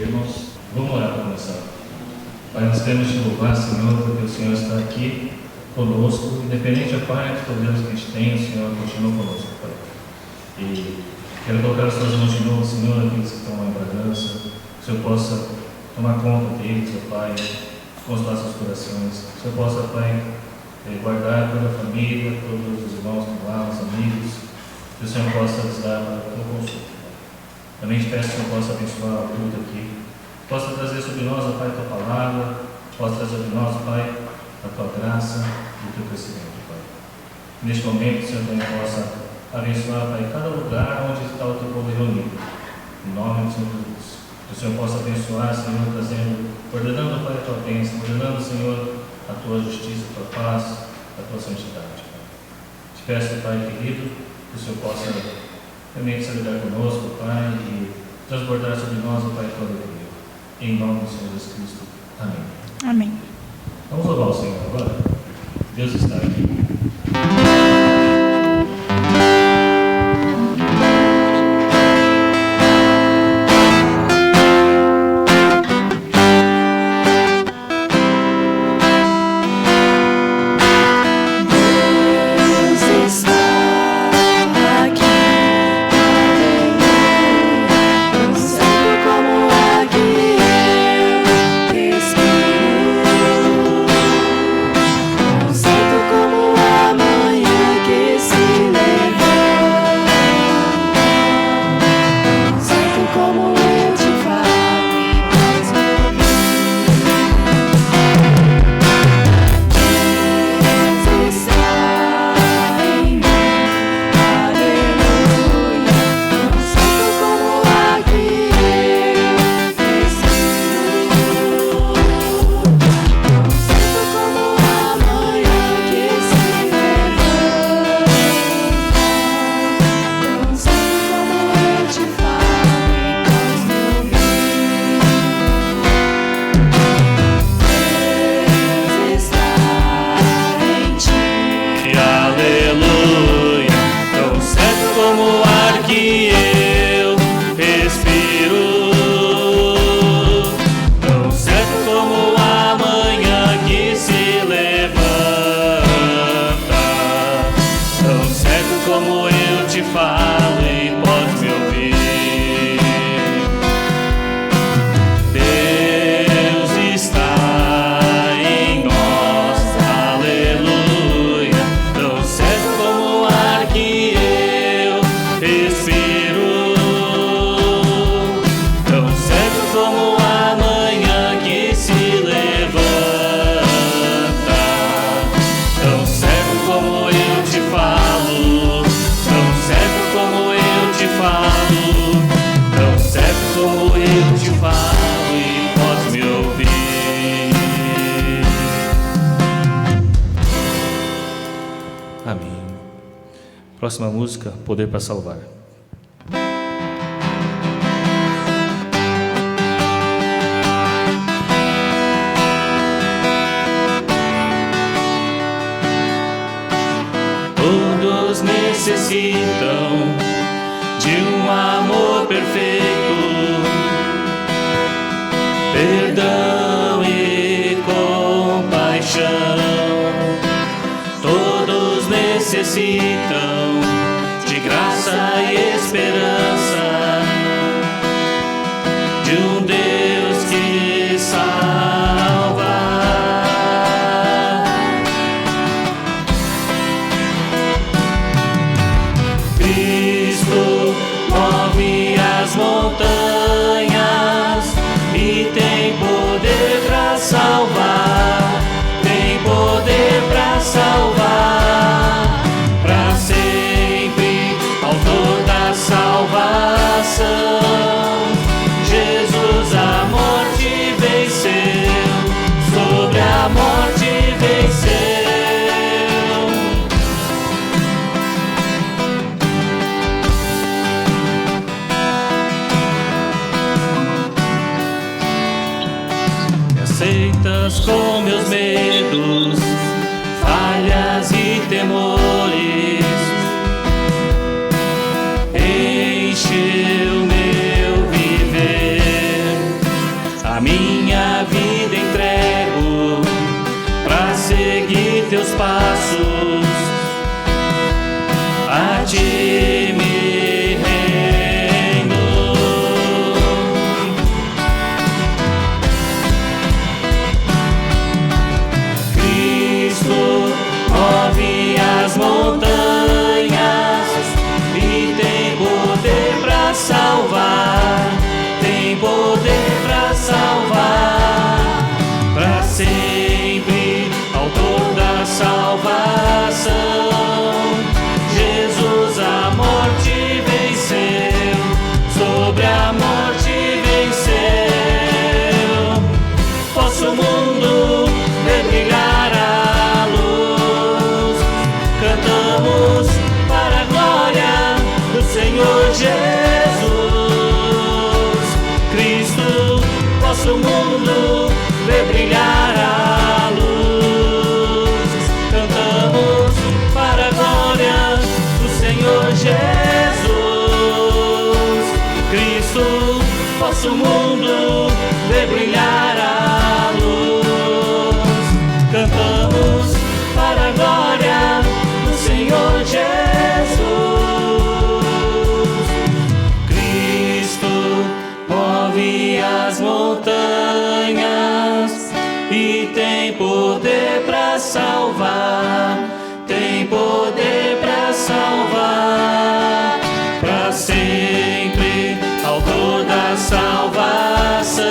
irmãos. Vamos orar para começar. Pai, nós queremos te louvar, Senhor, porque o Senhor está aqui conosco, independente da parte dos problemas que a gente tem, o Senhor continua conosco, Pai. E quero colocar as suas mãos de novo, Senhor, aqueles que estão lá em Bragança, que o Senhor possa tomar conta deles, ó Pai, consolar seus corações, que o Senhor possa, Pai, guardar toda a família, todos os irmãos que estão lá, os amigos, que o Senhor possa nos dar um consulta. Também te peço que o Senhor possa abençoar a luta aqui, possa trazer sobre nós, ó Pai, a tua palavra, possa trazer sobre nós, Pai, a tua graça e o teu crescimento, Pai. Neste momento, o Senhor também possa abençoar, Pai, cada lugar onde está o teu povo reunido. Em nome do Senhor Jesus. Que o Senhor possa abençoar, Senhor, ordenando, Pai, a tua bênção, ordenando, Senhor, a tua justiça, a tua paz, a tua santidade, Pai. Te peço, Pai querido, que o Senhor possa realmente se ligar conosco, Pai, e transbordar sobre nós, Pai, a tua alegria. Em nome do Senhor Jesus Cristo. Amém. Amém. Vamos louvar o Senhor agora. Deus está aqui. Próxima música, Poder para Salvar. Todos necessitam de um amor perfeito, perdão e compaixão. Todos necessitam de graça e esperança, de um Deus que salva. Cristo move as montanhas e tem poder para salvar, tem poder para salvar, para sempre, autor da salvação. Jesus a morte venceu, sobre a morte venceu. Aceitas com meus medos, falhas e temores, enche o meu viver passos, a ti me rendo. Cristo move as montanhas e tem poder para salvar, tem poder para salvar, para sempre, autor da salvação. Jesus a morte venceu, sobre a morte venceu. Posso o mundo ver brilhar a luz, cantamos para a glória do Senhor Jesus. Cristo, posso o mundo ver brilhar a luz, cantamos para a glória do Senhor Jesus. Cristo, posso o mundo ver brilhar a luz, cantamos para a glória do Senhor Jesus. Cristo move as montanhas e tem poder para salvar, tem poder para salvar, para sempre, autor da salvação.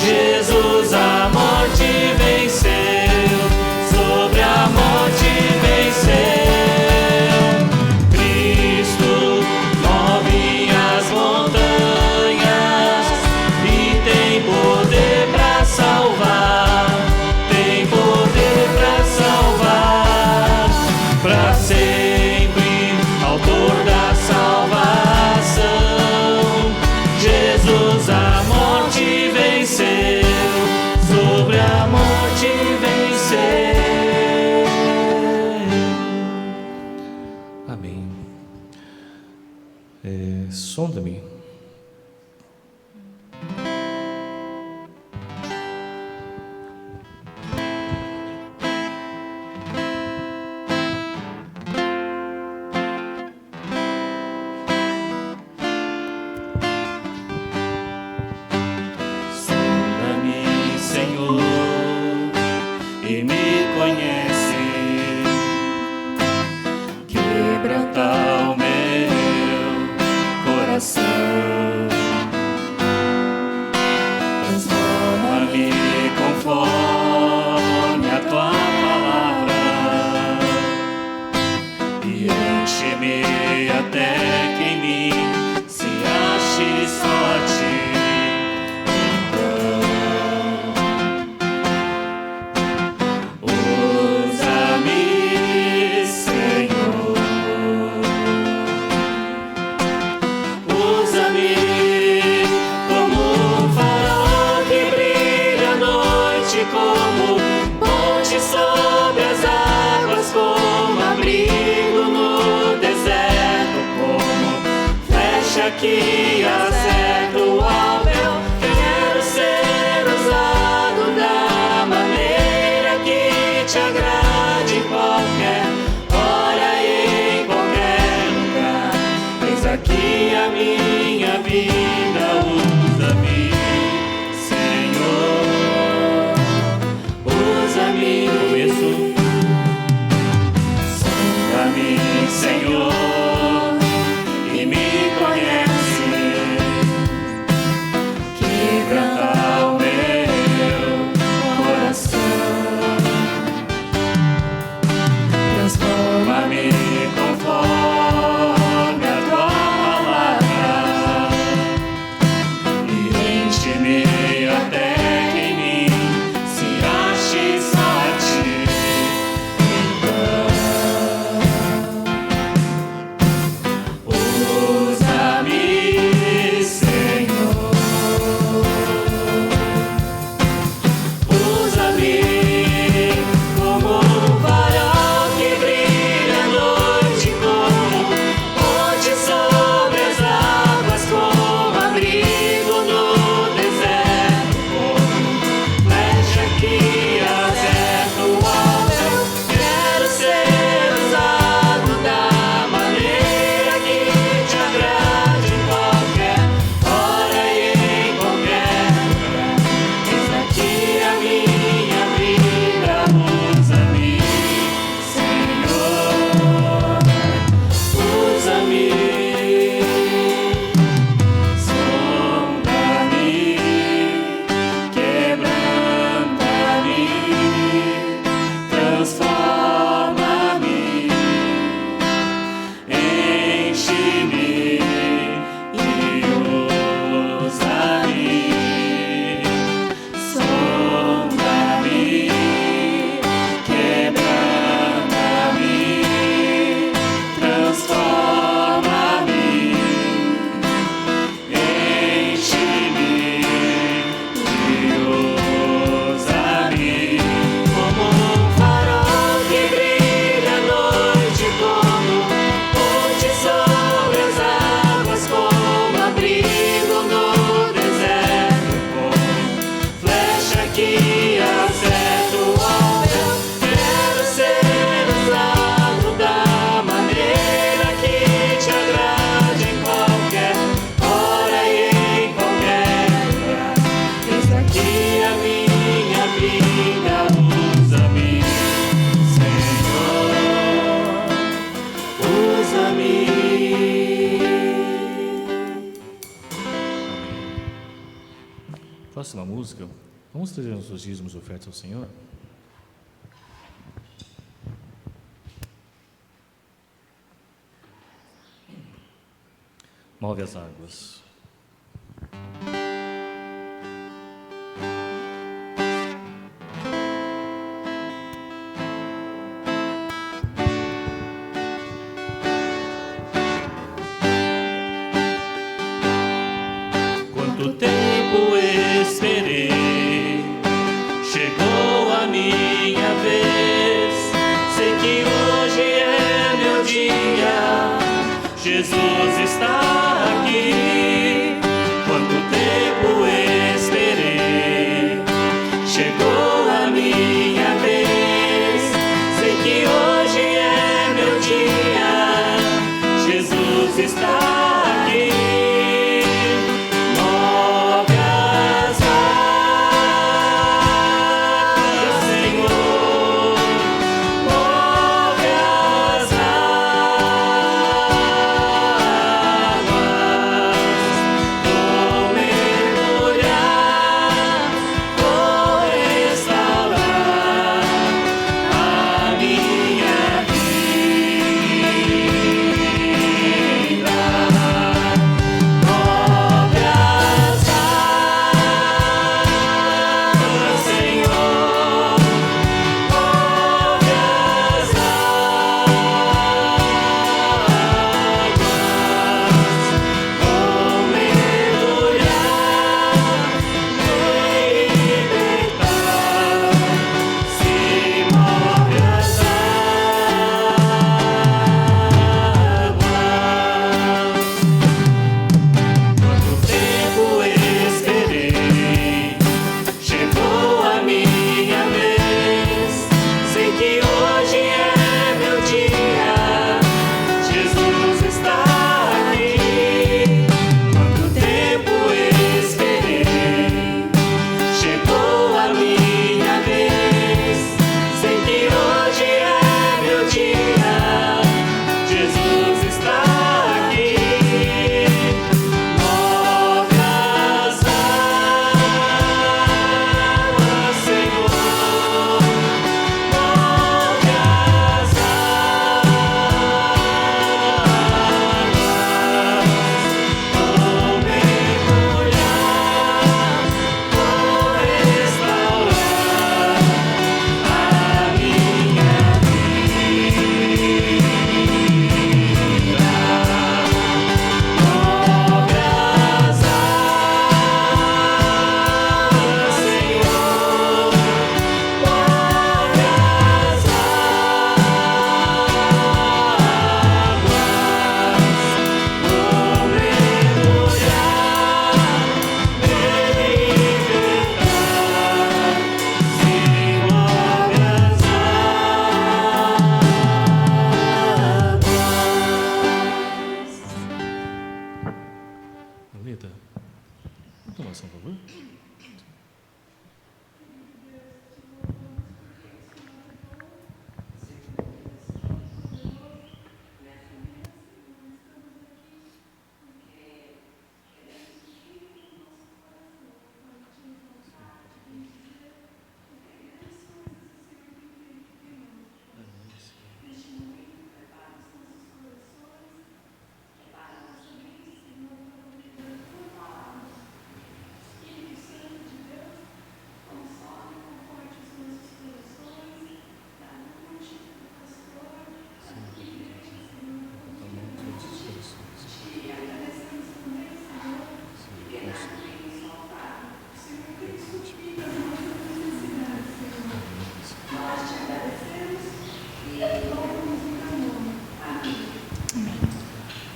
Jesus a morte venceu, sobre a morte venceu. Cristo move as montanhas e tem poder para salvar, tem poder para salvar, para sempre, autor da salvação. Jesus a morte venceu, sobre a morte venceu. Amém. Sonda-me. Sonda-me, Senhor, e me conhece. Quebranta o meu coração, transforma-me conforme a tua palavra e enche-me até que em mim se ache só a ti. Usa-me, Senhor, usa-me como um farol que brilha à noite, como ponte sobre as águas, como abrigo no deserto, como flecha que acerta o alvo. Eu quero ser usado da maneira que te agrade em qualquer hora e em qualquer lugar. Eis aqui a minha vida, usa-me, Senhor, usa-me. Começo. Sonda-me, Senhor, e me conhece. próxima música, vamos trazer nossos dízimos e ofertas ao Senhor? Move as águas. Quanto tempo esperei, chegou a minha vez. Sei que hoje é meu dia, Jesus está aqui. Quanto tempo esperei, chegou a minha vez. Sei que hoje é meu dia, Jesus está aqui. Move as águas, Senhor, move as águas. Vou mergulhar, vou restaurar a minha vida. Move as águas, Senhor, move as águas. Vou mergulhar, vou libertar. Se move as águas. Quanto tempo esperei, chegou a minha vez. Sei que hoje é meu dia, Jesus está aqui. Quanto tempo esperei, chegou a minha vez. Sei que hoje é meu dia, Jesus está aqui. Move as águas, Senhor, move as águas. Vou mergulhar, vou restaurar a minha vida. Move as águas, Senhor, move as águas. Vou mergulhar, me libertar. Se move as águas. Leda, vamos tomar só um favor?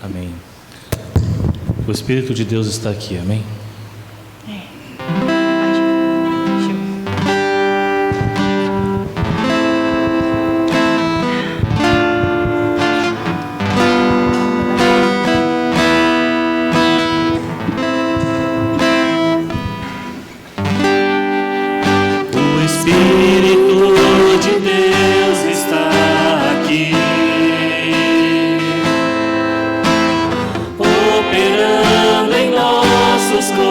Amém. O Espírito de Deus está aqui, amém? O Espírito de Deus está aqui, operando em nossos corações.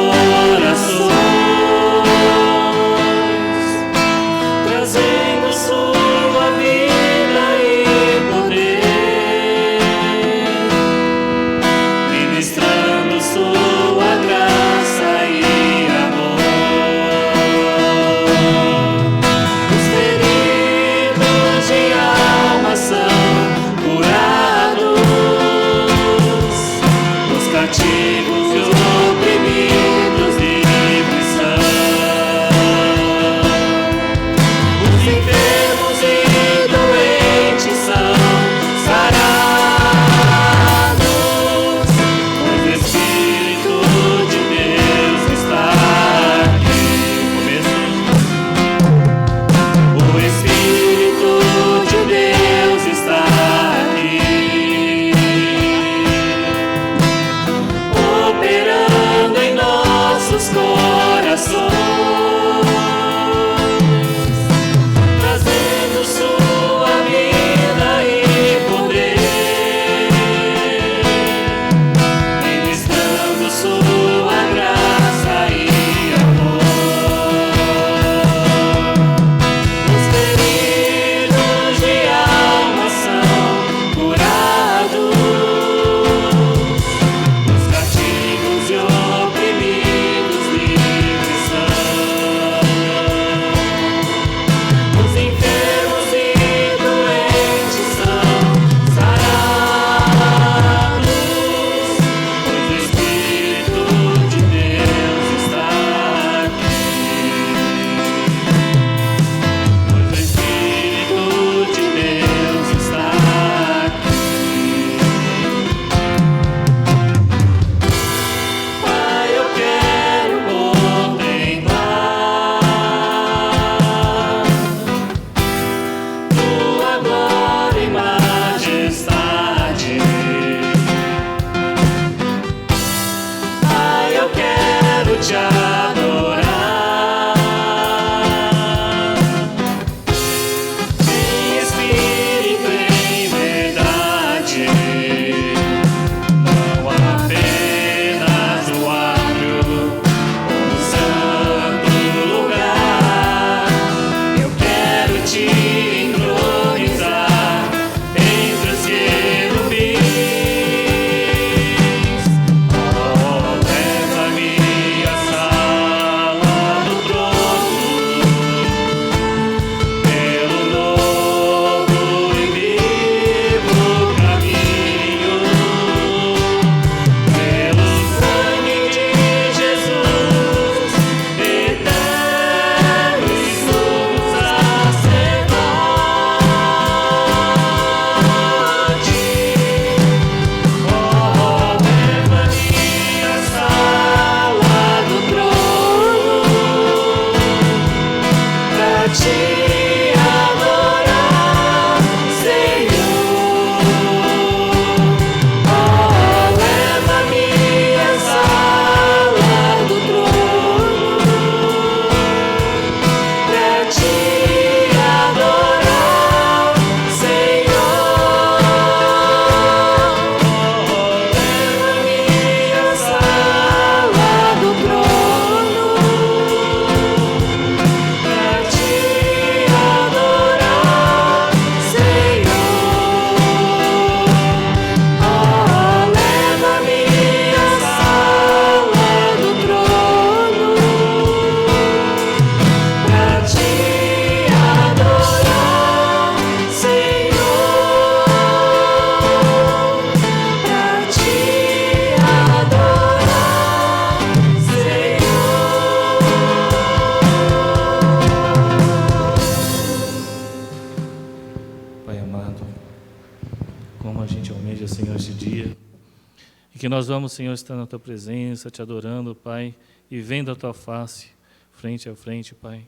que nós vamos, Senhor, estar na Tua presença, Te adorando, Pai, e vendo a Tua face, frente a frente, Pai.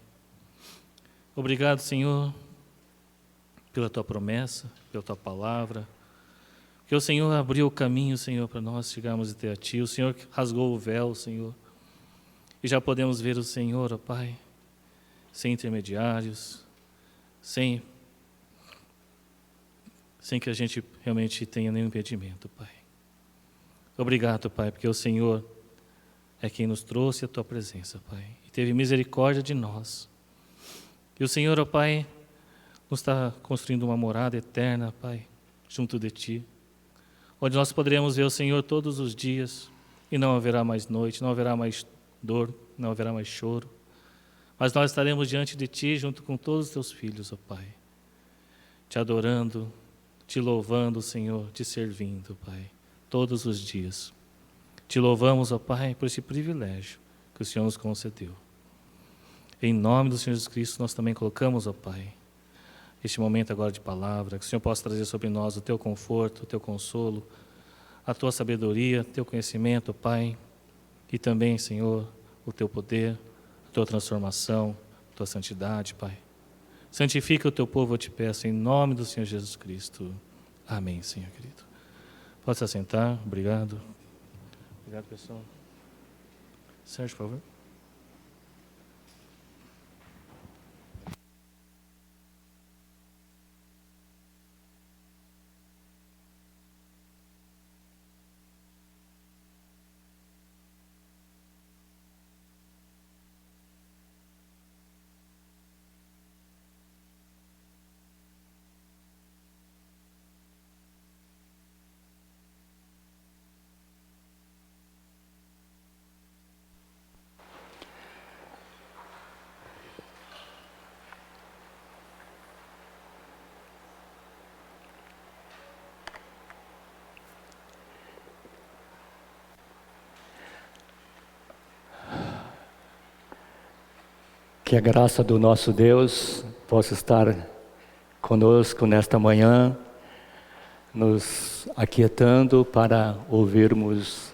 Obrigado, Senhor, pela Tua promessa, pela Tua palavra, que o Senhor abriu o caminho, Senhor, para nós chegarmos até a Ti. O Senhor rasgou o véu, Senhor, e já podemos ver o Senhor, ó Pai, sem intermediários, sem que a gente realmente tenha nenhum impedimento, Pai. Obrigado, Pai, porque o Senhor é quem nos trouxe a Tua presença, Pai, e teve misericórdia de nós. E o Senhor, ó Pai, nos está construindo uma morada eterna, Pai, junto de Ti, onde nós poderemos ver o Senhor todos os dias, e não haverá mais noite, não haverá mais dor, não haverá mais choro, mas nós estaremos diante de Ti, junto com todos os Teus filhos, ó Pai, Te adorando, Te louvando, Senhor, Te servindo, Pai, todos os dias. Te louvamos, ó Pai, por esse privilégio que o Senhor nos concedeu. Em nome do Senhor Jesus Cristo, nós também colocamos, ó Pai, este momento agora de palavra, que o Senhor possa trazer sobre nós o Teu conforto, o Teu consolo, a Tua sabedoria, o Teu conhecimento, ó Pai, e também, Senhor, o Teu poder, a Tua transformação, a Tua santidade, Pai. Santifica o Teu povo, eu te peço, em nome do Senhor Jesus Cristo. Amém, Senhor querido. Pode se assentar, obrigado. Obrigado, pessoal. Sérgio, por favor. Que a graça do nosso Deus possa estar conosco nesta manhã, nos aquietando para ouvirmos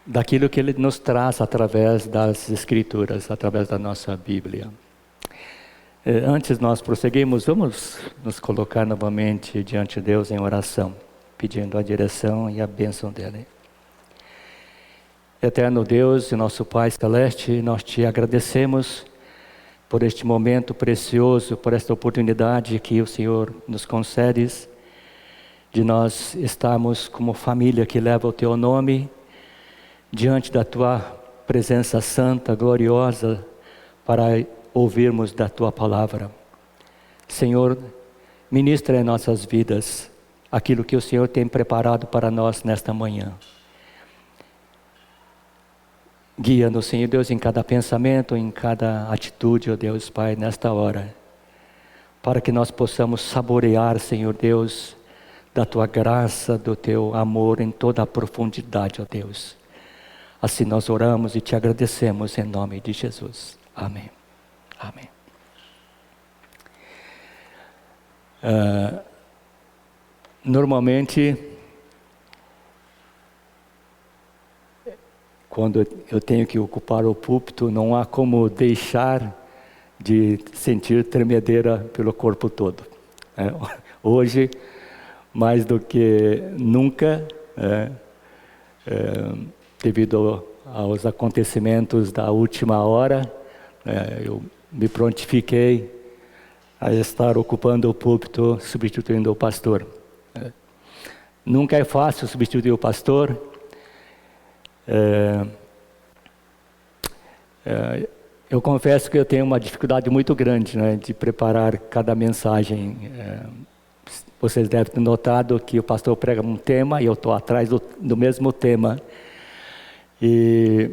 daquilo que Ele nos traz através das Escrituras, através da nossa Bíblia. Antes de nós prosseguirmos, vamos nos colocar novamente diante de Deus em oração, pedindo a direção e a bênção dEle. Eterno Deus e nosso Pai Celeste, nós Te agradecemos por este momento precioso, por esta oportunidade que o Senhor nos concede, de nós estarmos como família que leva o Teu nome, diante da Tua presença santa, gloriosa, para ouvirmos da Tua palavra. Senhor, ministra em nossas vidas aquilo que o Senhor tem preparado para nós nesta manhã. Guia-nos, Senhor Deus, em cada pensamento, em cada atitude, ó Deus Pai, nesta hora, para que nós possamos saborear, Senhor Deus, da Tua graça, do Teu amor em toda a profundidade, ó Deus. Assim nós oramos e Te agradecemos em nome de Jesus. Amém. Amém. Normalmente, quando eu tenho que ocupar o púlpito, não há como deixar de sentir tremedeira pelo corpo todo. Hoje, mais do que nunca, devido aos acontecimentos da última hora, eu me prontifiquei a estar ocupando o púlpito, substituindo o pastor. Nunca é fácil substituir o pastor. Eu confesso que eu tenho uma dificuldade muito grande, né, de preparar cada mensagem. Vocês devem ter notado que o pastor prega um tema e eu estou atrás do mesmo tema. E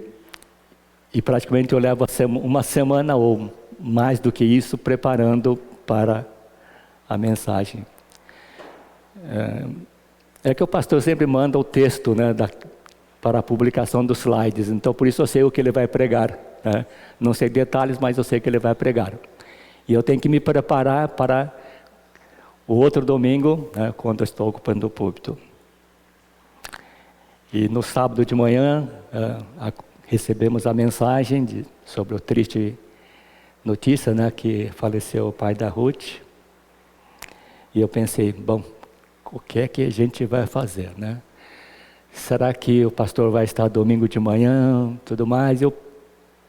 praticamente eu levo uma semana ou mais do que isso preparando para a mensagem. É que o pastor sempre manda o texto, né, para a publicação dos slides, então por isso eu sei o que ele vai pregar, né? Não sei detalhes, mas eu sei que ele vai pregar. E eu tenho que me preparar para o outro domingo, né, quando eu estou ocupando o púlpito. E no sábado de manhã, recebemos a mensagem sobre a triste notícia, né, que faleceu o pai da Ruth. E eu pensei, bom, o que é que a gente vai fazer, né? Será que o pastor vai estar domingo de manhã, tudo mais? Eu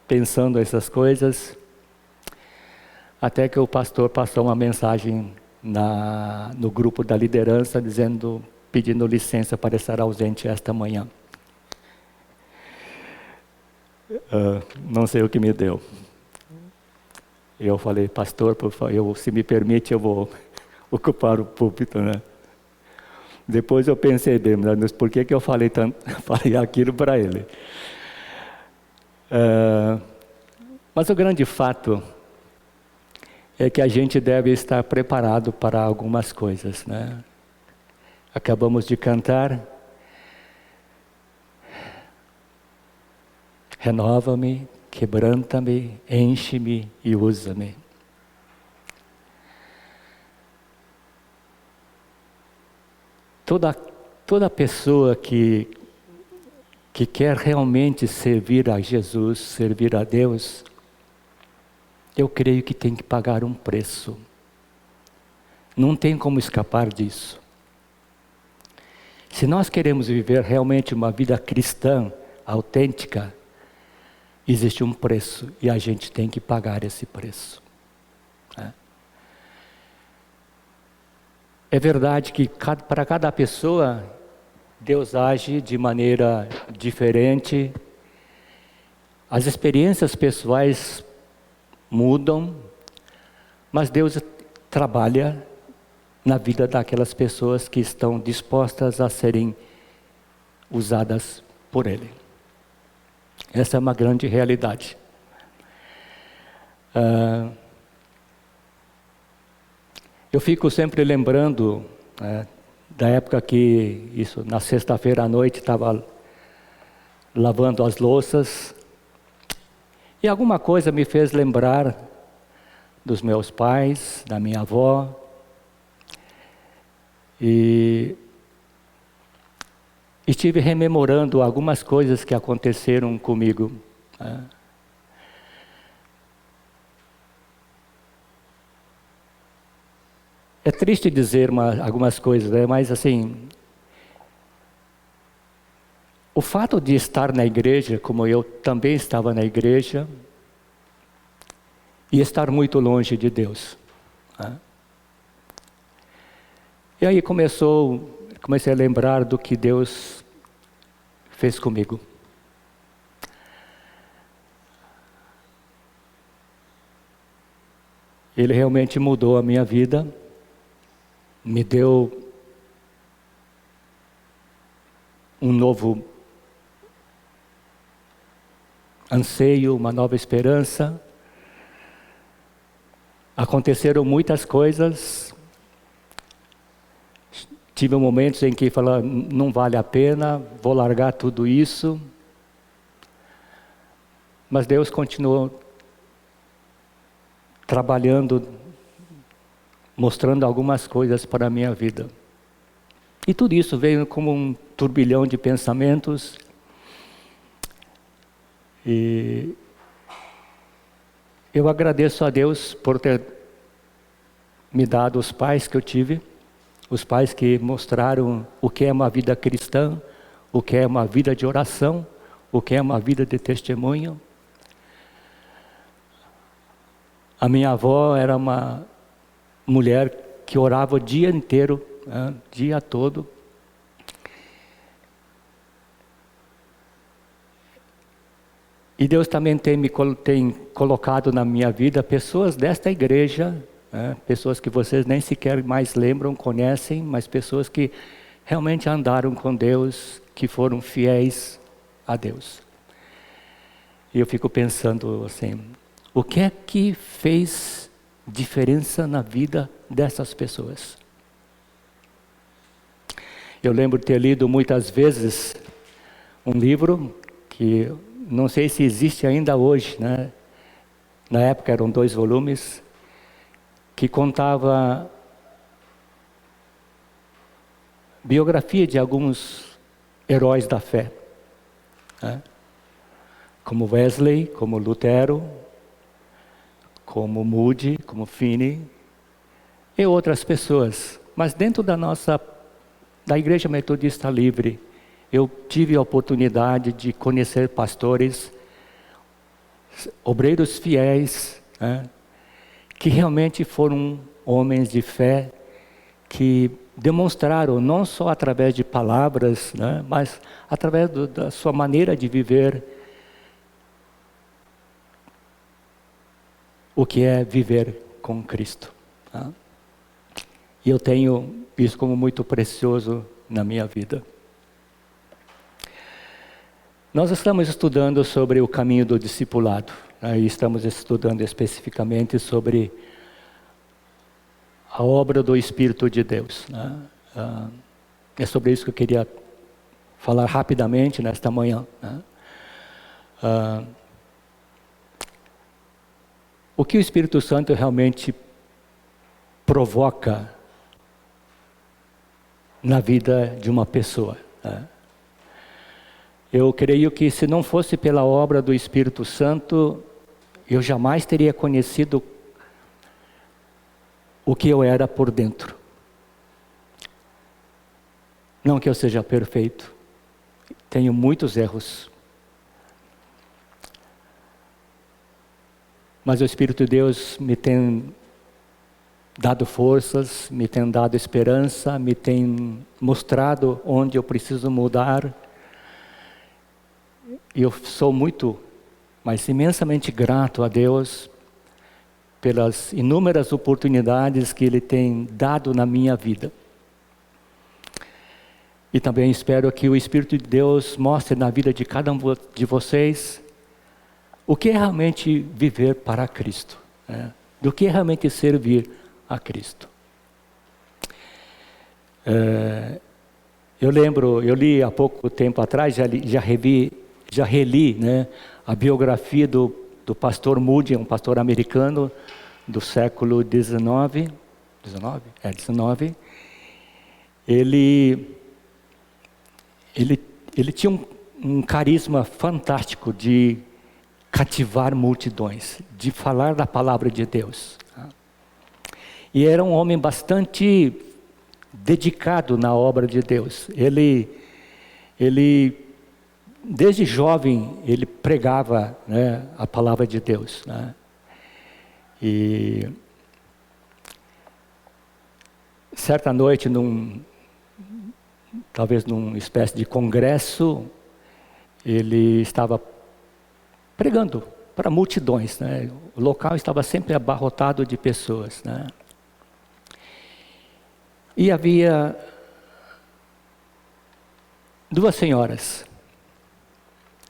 pensando essas coisas, até que o pastor passou uma mensagem no grupo da liderança, pedindo licença para estar ausente esta manhã. Não sei o que me deu. Eu falei, pastor, por favor, se me permite, eu vou ocupar o púlpito, né? Depois eu pensei bem, mas por que eu falei aquilo para ele? Mas o grande fato é que a gente deve estar preparado para algumas coisas, né? Acabamos de cantar, renova-me, quebranta-me, enche-me e usa-me. Toda pessoa que quer realmente servir a Jesus, servir a Deus, eu creio que tem que pagar um preço. Não tem como escapar disso. Se nós queremos viver realmente uma vida cristã, autêntica, existe um preço e a gente tem que pagar esse preço. É verdade que para cada pessoa, Deus age de maneira diferente. As experiências pessoais mudam, mas Deus trabalha na vida daquelas pessoas que estão dispostas a serem usadas por Ele. Essa é uma grande realidade. Eu fico sempre lembrando da época que, na sexta-feira à noite, estava lavando as louças, e alguma coisa me fez lembrar dos meus pais, da minha avó, e estive rememorando algumas coisas que aconteceram comigo. É triste dizer algumas coisas, né? Mas assim, o fato de estar na igreja, como eu também estava na igreja, e estar muito longe de Deus. E aí comecei a lembrar do que Deus fez comigo. Ele realmente mudou a minha vida, me deu um novo anseio, uma nova esperança. Aconteceram muitas coisas. Tive momentos em que falei, não vale a pena, vou largar tudo isso. Mas Deus continuou trabalhando, mostrando algumas coisas para a minha vida. E tudo isso veio como um turbilhão de pensamentos. E eu agradeço a Deus por ter me dado os pais que eu tive, os pais que mostraram o que é uma vida cristã, o que é uma vida de oração, o que é uma vida de testemunho. A minha avó era uma mulher que orava o dia inteiro, dia todo. E Deus também tem colocado na minha vida pessoas desta igreja, pessoas que vocês nem sequer mais lembram, conhecem, mas pessoas que realmente andaram com Deus, que foram fiéis a Deus. E eu fico pensando assim, o que é que fez diferença na vida dessas pessoas? Eu lembro de ter lido muitas vezes um livro que não sei se existe ainda hoje, né? Na época eram 2 volumes, que contava biografia de alguns heróis da fé, né? Como Wesley, como Lutero, como Moody, como Finney e outras pessoas. Mas dentro da Igreja Metodista Livre, eu tive a oportunidade de conhecer pastores, obreiros fiéis, né, que realmente foram homens de fé, que demonstraram não só através de palavras, né, mas através da sua maneira de viver, o que é viver com Cristo. Tá? E eu tenho isso como muito precioso na minha vida. Nós estamos estudando sobre o caminho do discipulado, né? E estamos estudando especificamente sobre a obra do Espírito de Deus, né? É sobre isso que eu queria falar rapidamente nesta manhã, né? O que o Espírito Santo realmente provoca na vida de uma pessoa, né? Eu creio que se não fosse pela obra do Espírito Santo, eu jamais teria conhecido o que eu era por dentro. Não que eu seja perfeito, tenho muitos erros. Mas o Espírito de Deus me tem dado forças, me tem dado esperança, me tem mostrado onde eu preciso mudar. E eu sou muito, mas imensamente grato a Deus pelas inúmeras oportunidades que Ele tem dado na minha vida. E também espero que o Espírito de Deus mostre na vida de cada um de vocês o que é realmente viver para Cristo, né? Do que é realmente servir a Cristo. Eu lembro, eu li há pouco tempo atrás, já reli, né, a biografia do pastor Moody, um pastor americano do século XIX. Ele tinha um carisma fantástico de cativar multidões, de falar da palavra de Deus. E era um homem bastante dedicado na obra de Deus. Ele desde jovem, ele pregava, né, a palavra de Deus, né? E certa noite, talvez numa espécie de congresso, ele estava pregando para multidões, né? O local estava sempre abarrotado de pessoas, né? E havia duas senhoras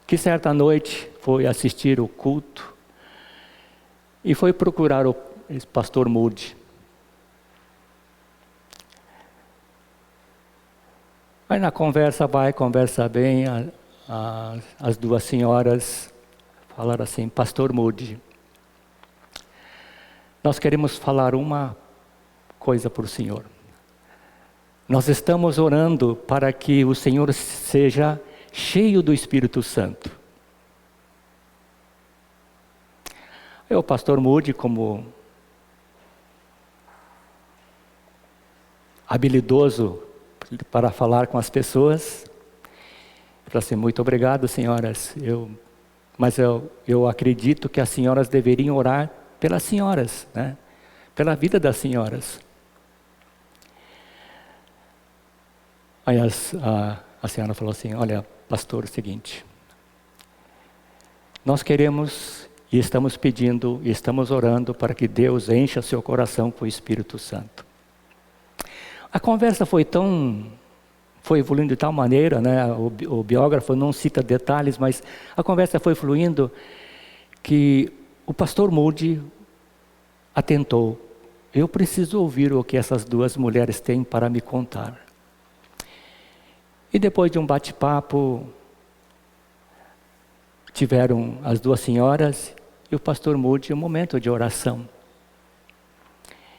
que certa noite foi assistir o culto e foi procurar o pastor Moody. Aí na conversa bem, as duas senhoras falaram assim: Pastor Moody, nós queremos falar uma coisa para o Senhor. Nós estamos orando para que o Senhor seja cheio do Espírito Santo. Aí o pastor Moody, como habilidoso para falar com as pessoas, falou assim: muito obrigado, senhoras, mas eu acredito que as senhoras deveriam orar pelas senhoras, né? Pela vida das senhoras. Aí a senhora falou assim: olha, pastor, é o seguinte, nós queremos e estamos pedindo e estamos orando para que Deus encha seu coração com o Espírito Santo. A conversa foi evoluindo de tal maneira, né? O biógrafo não cita detalhes, mas a conversa foi fluindo que o pastor Moody atentou: eu preciso ouvir o que essas duas mulheres têm para me contar. E depois de um bate-papo, tiveram as duas senhoras e o pastor Moody um momento de oração.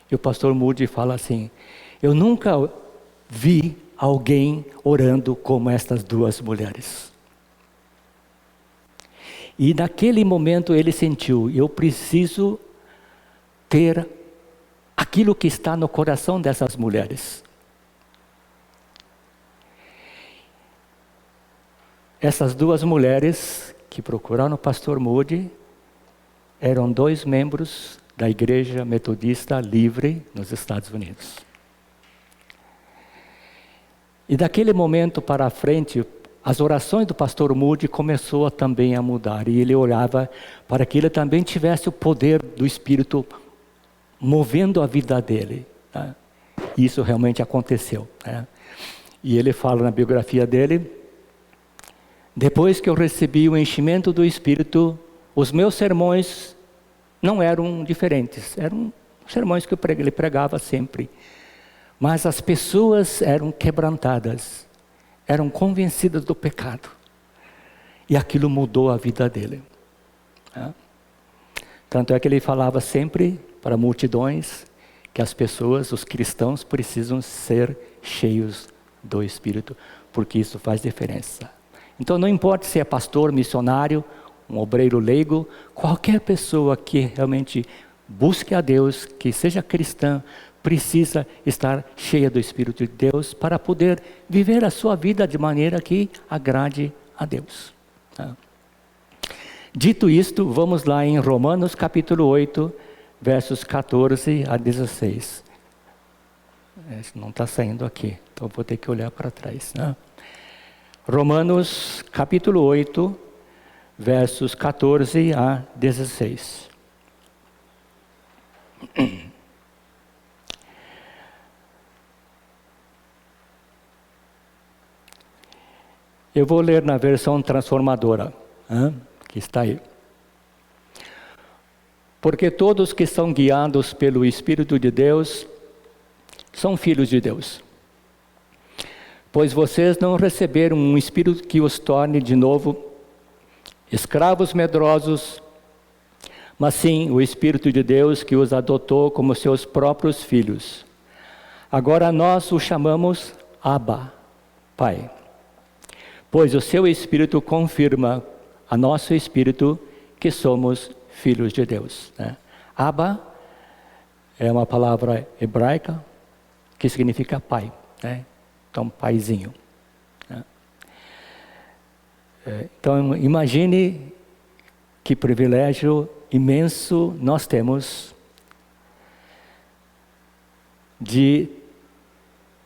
E o pastor Moody fala assim: eu nunca vi alguém orando como estas duas mulheres. E naquele momento ele sentiu, eu preciso ter aquilo que está no coração dessas mulheres. Essas duas mulheres que procuraram o pastor Moody eram 2 membros da Igreja Metodista Livre nos Estados Unidos. E daquele momento para frente, as orações do pastor Moody começou também a mudar. E ele orava para que ele também tivesse o poder do Espírito movendo a vida dele. Tá? Isso realmente aconteceu. Né? E ele fala na biografia dele, depois que eu recebi o enchimento do Espírito, os meus sermões não eram diferentes. Eram sermões que ele pregava sempre. Mas as pessoas eram quebrantadas, eram convencidas do pecado. E aquilo mudou a vida dele. Tanto é que ele falava sempre para multidões que as pessoas, os cristãos, precisam ser cheios do Espírito, porque isso faz diferença. Então não importa se é pastor, missionário, um obreiro leigo, qualquer pessoa que realmente busque a Deus, que seja cristã, precisa estar cheia do Espírito de Deus para poder viver a sua vida de maneira que agrade a Deus. Dito isto, vamos lá em Romanos capítulo 8, versos 14 a 16. Não está saindo aqui, então vou ter que olhar para trás. Né? Romanos capítulo 8, versos 14 a 16. Eu vou ler na versão transformadora, que está aí. Porque todos que são guiados pelo Espírito de Deus são filhos de Deus. Pois vocês não receberam um Espírito que os torne de novo escravos medrosos, mas sim o Espírito de Deus que os adotou como seus próprios filhos. Agora nós o chamamos Abba, Pai. Pois o seu Espírito confirma a nosso Espírito que somos filhos de Deus. Né? Abba é uma palavra hebraica que significa pai. Né? Então, paizinho. Né? Então, imagine que privilégio imenso nós temos de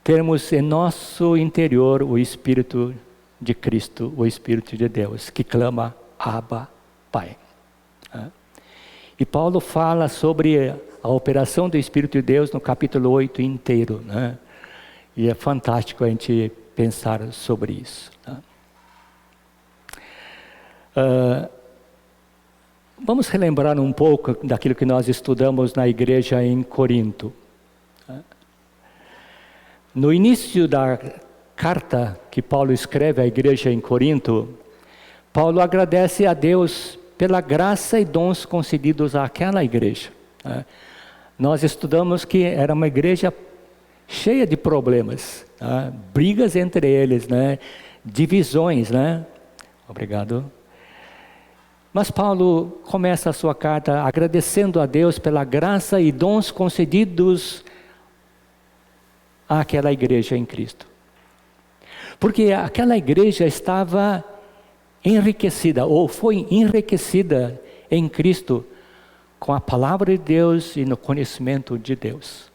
termos em nosso interior o Espírito de Cristo, o Espírito de Deus, que clama Abba, Pai. E Paulo fala sobre a operação do Espírito de Deus no capítulo 8 inteiro, né? E é fantástico a gente pensar sobre isso. Né? Vamos relembrar um pouco daquilo que nós estudamos na igreja em Corinto. No início da carta que Paulo escreve à igreja em Corinto, Paulo agradece a Deus pela graça e dons concedidos àquela igreja. Nós estudamos que era uma igreja cheia de problemas, brigas entre eles, né? Divisões, né? Obrigado. Mas Paulo começa a sua carta agradecendo a Deus pela graça e dons concedidos àquela igreja em Cristo. Porque aquela igreja estava enriquecida, ou foi enriquecida em Cristo, com a palavra de Deus e no conhecimento de Deus.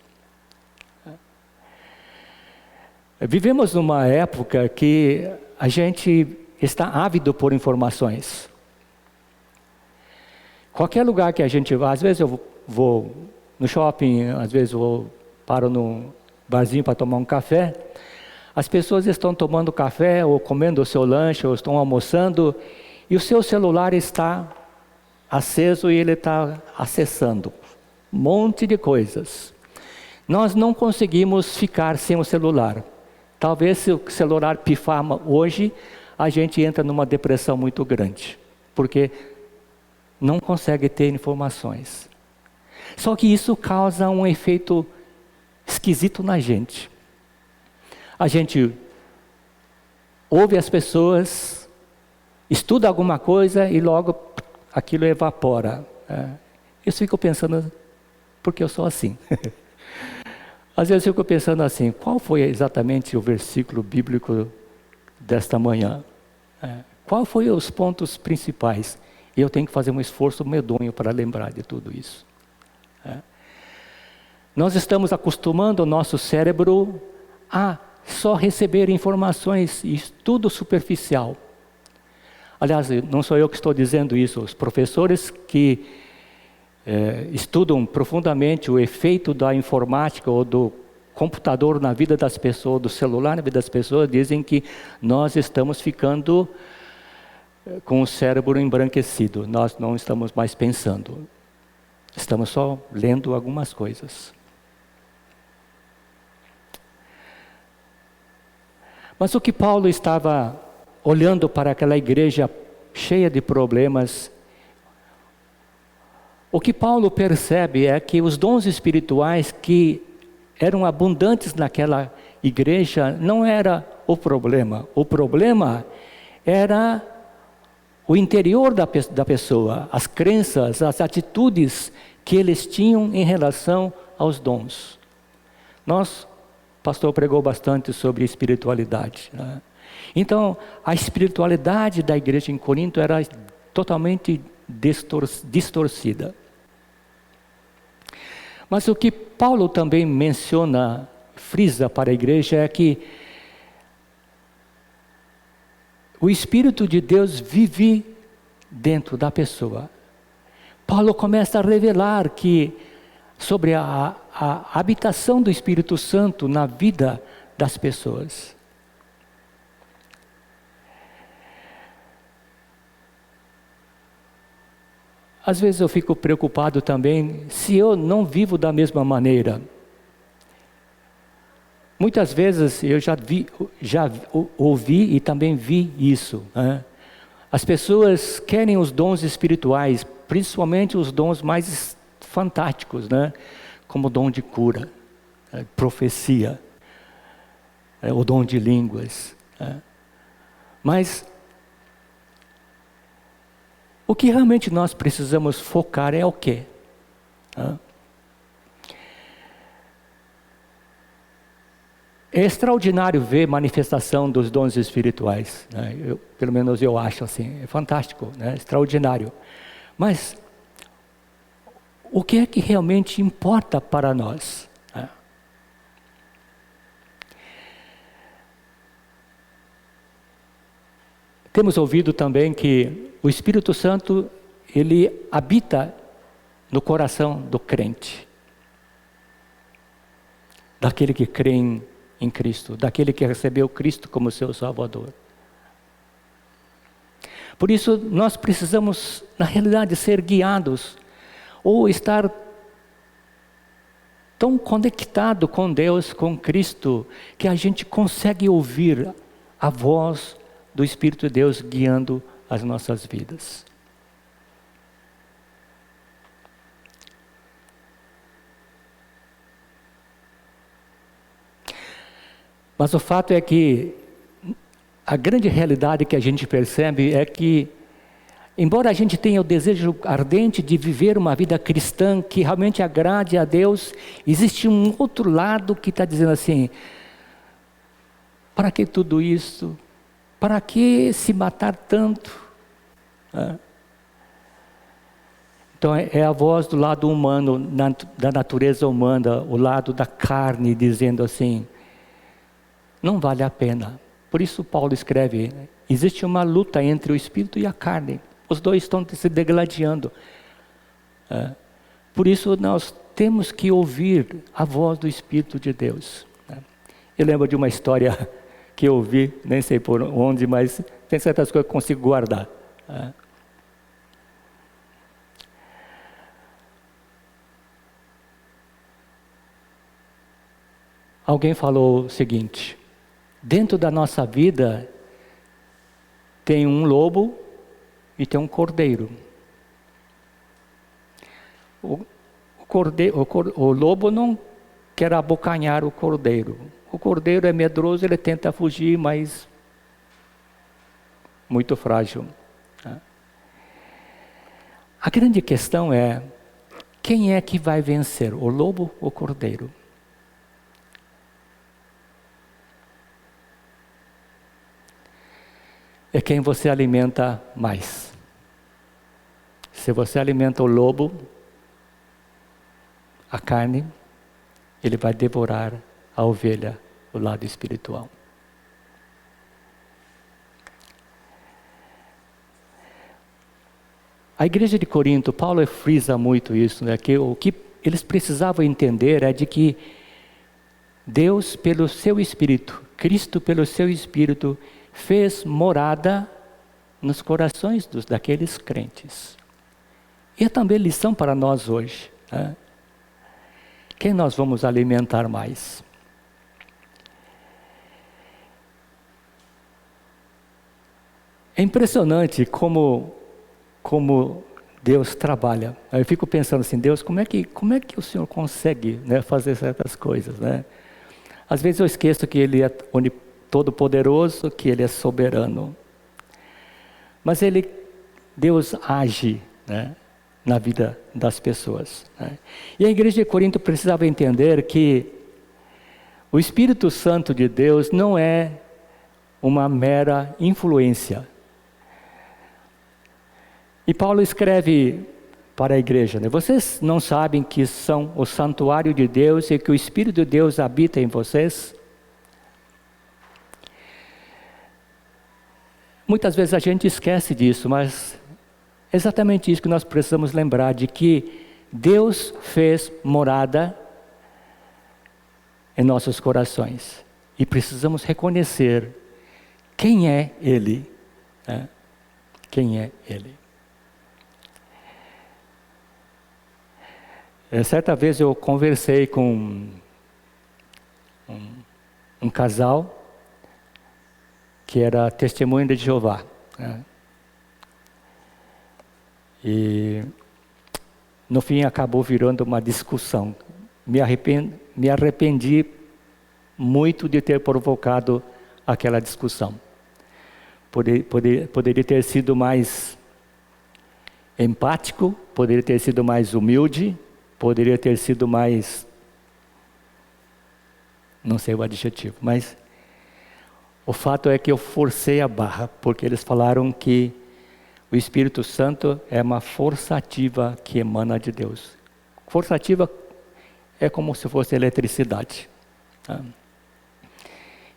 Vivemos numa época que a gente está ávido por informações. Qualquer lugar que a gente vá, às vezes eu vou no shopping, às vezes eu paro no barzinho para tomar um café. As pessoas estão tomando café ou comendo o seu lanche ou estão almoçando e o seu celular está aceso e ele está acessando um monte de coisas. Nós não conseguimos ficar sem o celular. Talvez se o celular pifar hoje, a gente entra numa depressão muito grande, porque não consegue ter informações. Só que isso causa um efeito esquisito na gente. A gente ouve as pessoas, estuda alguma coisa e logo aquilo evapora. Eu fico pensando, porque eu sou assim. Às vezes eu fico pensando assim, qual foi exatamente o versículo bíblico desta manhã? Qual foi os pontos principais? E eu tenho que fazer um esforço medonho para lembrar de tudo isso. Nós estamos acostumando o nosso cérebro a só receber informações e tudo superficial. Aliás, não sou eu que estou dizendo isso, os professores que estudam profundamente o efeito da informática ou do computador na vida das pessoas, do celular na vida das pessoas, dizem que nós estamos ficando com o cérebro embranquecido, nós não estamos mais pensando, estamos só lendo algumas coisas. Mas o que Paulo estava olhando para aquela igreja cheia de problemas, o que Paulo percebe é que os dons espirituais que eram abundantes naquela igreja não era o problema era o interior da pessoa, as crenças, as atitudes que eles tinham em relação aos dons. O pastor pregou bastante sobre espiritualidade, né? Então, a espiritualidade da igreja em Corinto era totalmente distorcida. Mas o que Paulo também menciona, frisa para a igreja, é que o Espírito de Deus vive dentro da pessoa. Paulo começa a revelar que sobre a habitação do Espírito Santo na vida das pessoas. Às vezes eu fico preocupado também se eu não vivo da mesma maneira. Muitas vezes eu já ouvi e também vi isso, né? As pessoas querem os dons espirituais, principalmente os dons mais fantásticos, né? Como o dom de cura, profecia, o dom de línguas. Mas o que realmente nós precisamos focar é o quê? É extraordinário ver manifestação dos dons espirituais, né? Pelo menos eu acho assim, é fantástico, né? Extraordinário. Mas o que é que realmente importa para nós? Temos ouvido também que o Espírito Santo, ele habita no coração do crente, daquele que crê em Cristo, daquele que recebeu Cristo como seu Salvador. Por isso, nós precisamos, na realidade, ser guiados, ou estar tão conectado com Deus, com Cristo, que a gente consegue ouvir a voz do Espírito de Deus guiando as nossas vidas. Mas o fato é que a grande realidade que a gente percebe é que, embora a gente tenha o desejo ardente de viver uma vida cristã que realmente agrade a Deus, existe um outro lado que está dizendo assim: para que tudo isso? Para que se matar tanto? Então é a voz do lado humano, da natureza humana, o lado da carne, dizendo assim: não vale a pena. Por isso Paulo escreve, existe uma luta entre o espírito e a carne. Os dois estão se degladiando. Por isso nós temos que ouvir a voz do Espírito de Deus. Eu lembro de uma história que eu ouvi, nem sei por onde, mas tem certas coisas que eu consigo guardar. Alguém falou o seguinte: dentro da nossa vida tem um lobo e tem um cordeiro. O lobo não quer abocanhar o cordeiro. O cordeiro é medroso, ele tenta fugir, mas muito frágil. A grande questão é, quem é que vai vencer, o lobo ou o cordeiro? É quem você alimenta mais. Se você alimenta o lobo, a carne, ele vai devorar a ovelha, o lado espiritual. A igreja de Corinto, Paulo frisa muito isso, né? Que o que eles precisavam entender é de que Deus, pelo seu Espírito, Cristo, pelo seu Espírito, fez morada nos corações daqueles crentes. E é também lição para nós hoje. Né? Quem nós vamos alimentar mais? É impressionante como Deus trabalha. Eu fico pensando assim, Deus, como é que o Senhor consegue, né, fazer certas coisas, né? Às vezes eu esqueço que Ele é todo-poderoso, que Ele é soberano. Mas Deus age, né, na vida das pessoas. Né? E a igreja de Corinto precisava entender que o Espírito Santo de Deus não é uma mera influência. E Paulo escreve para a igreja, né? Vocês não sabem que são o santuário de Deus e que o Espírito de Deus habita em vocês? Muitas vezes a gente esquece disso, mas é exatamente isso que nós precisamos lembrar, de que Deus fez morada em nossos corações. E precisamos reconhecer quem é Ele. Né? Quem é Ele. Certa vez eu conversei com um casal que era testemunha de Jeová. Né? E no fim acabou virando uma discussão. Me arrependi muito de ter provocado aquela discussão. Poderia ter sido mais empático, poderia ter sido mais humilde, poderia ter sido mais, não sei o adjetivo, mas o fato é que eu forcei a barra, porque eles falaram que o Espírito Santo é uma força ativa que emana de Deus. Força ativa é como se fosse eletricidade. Tá?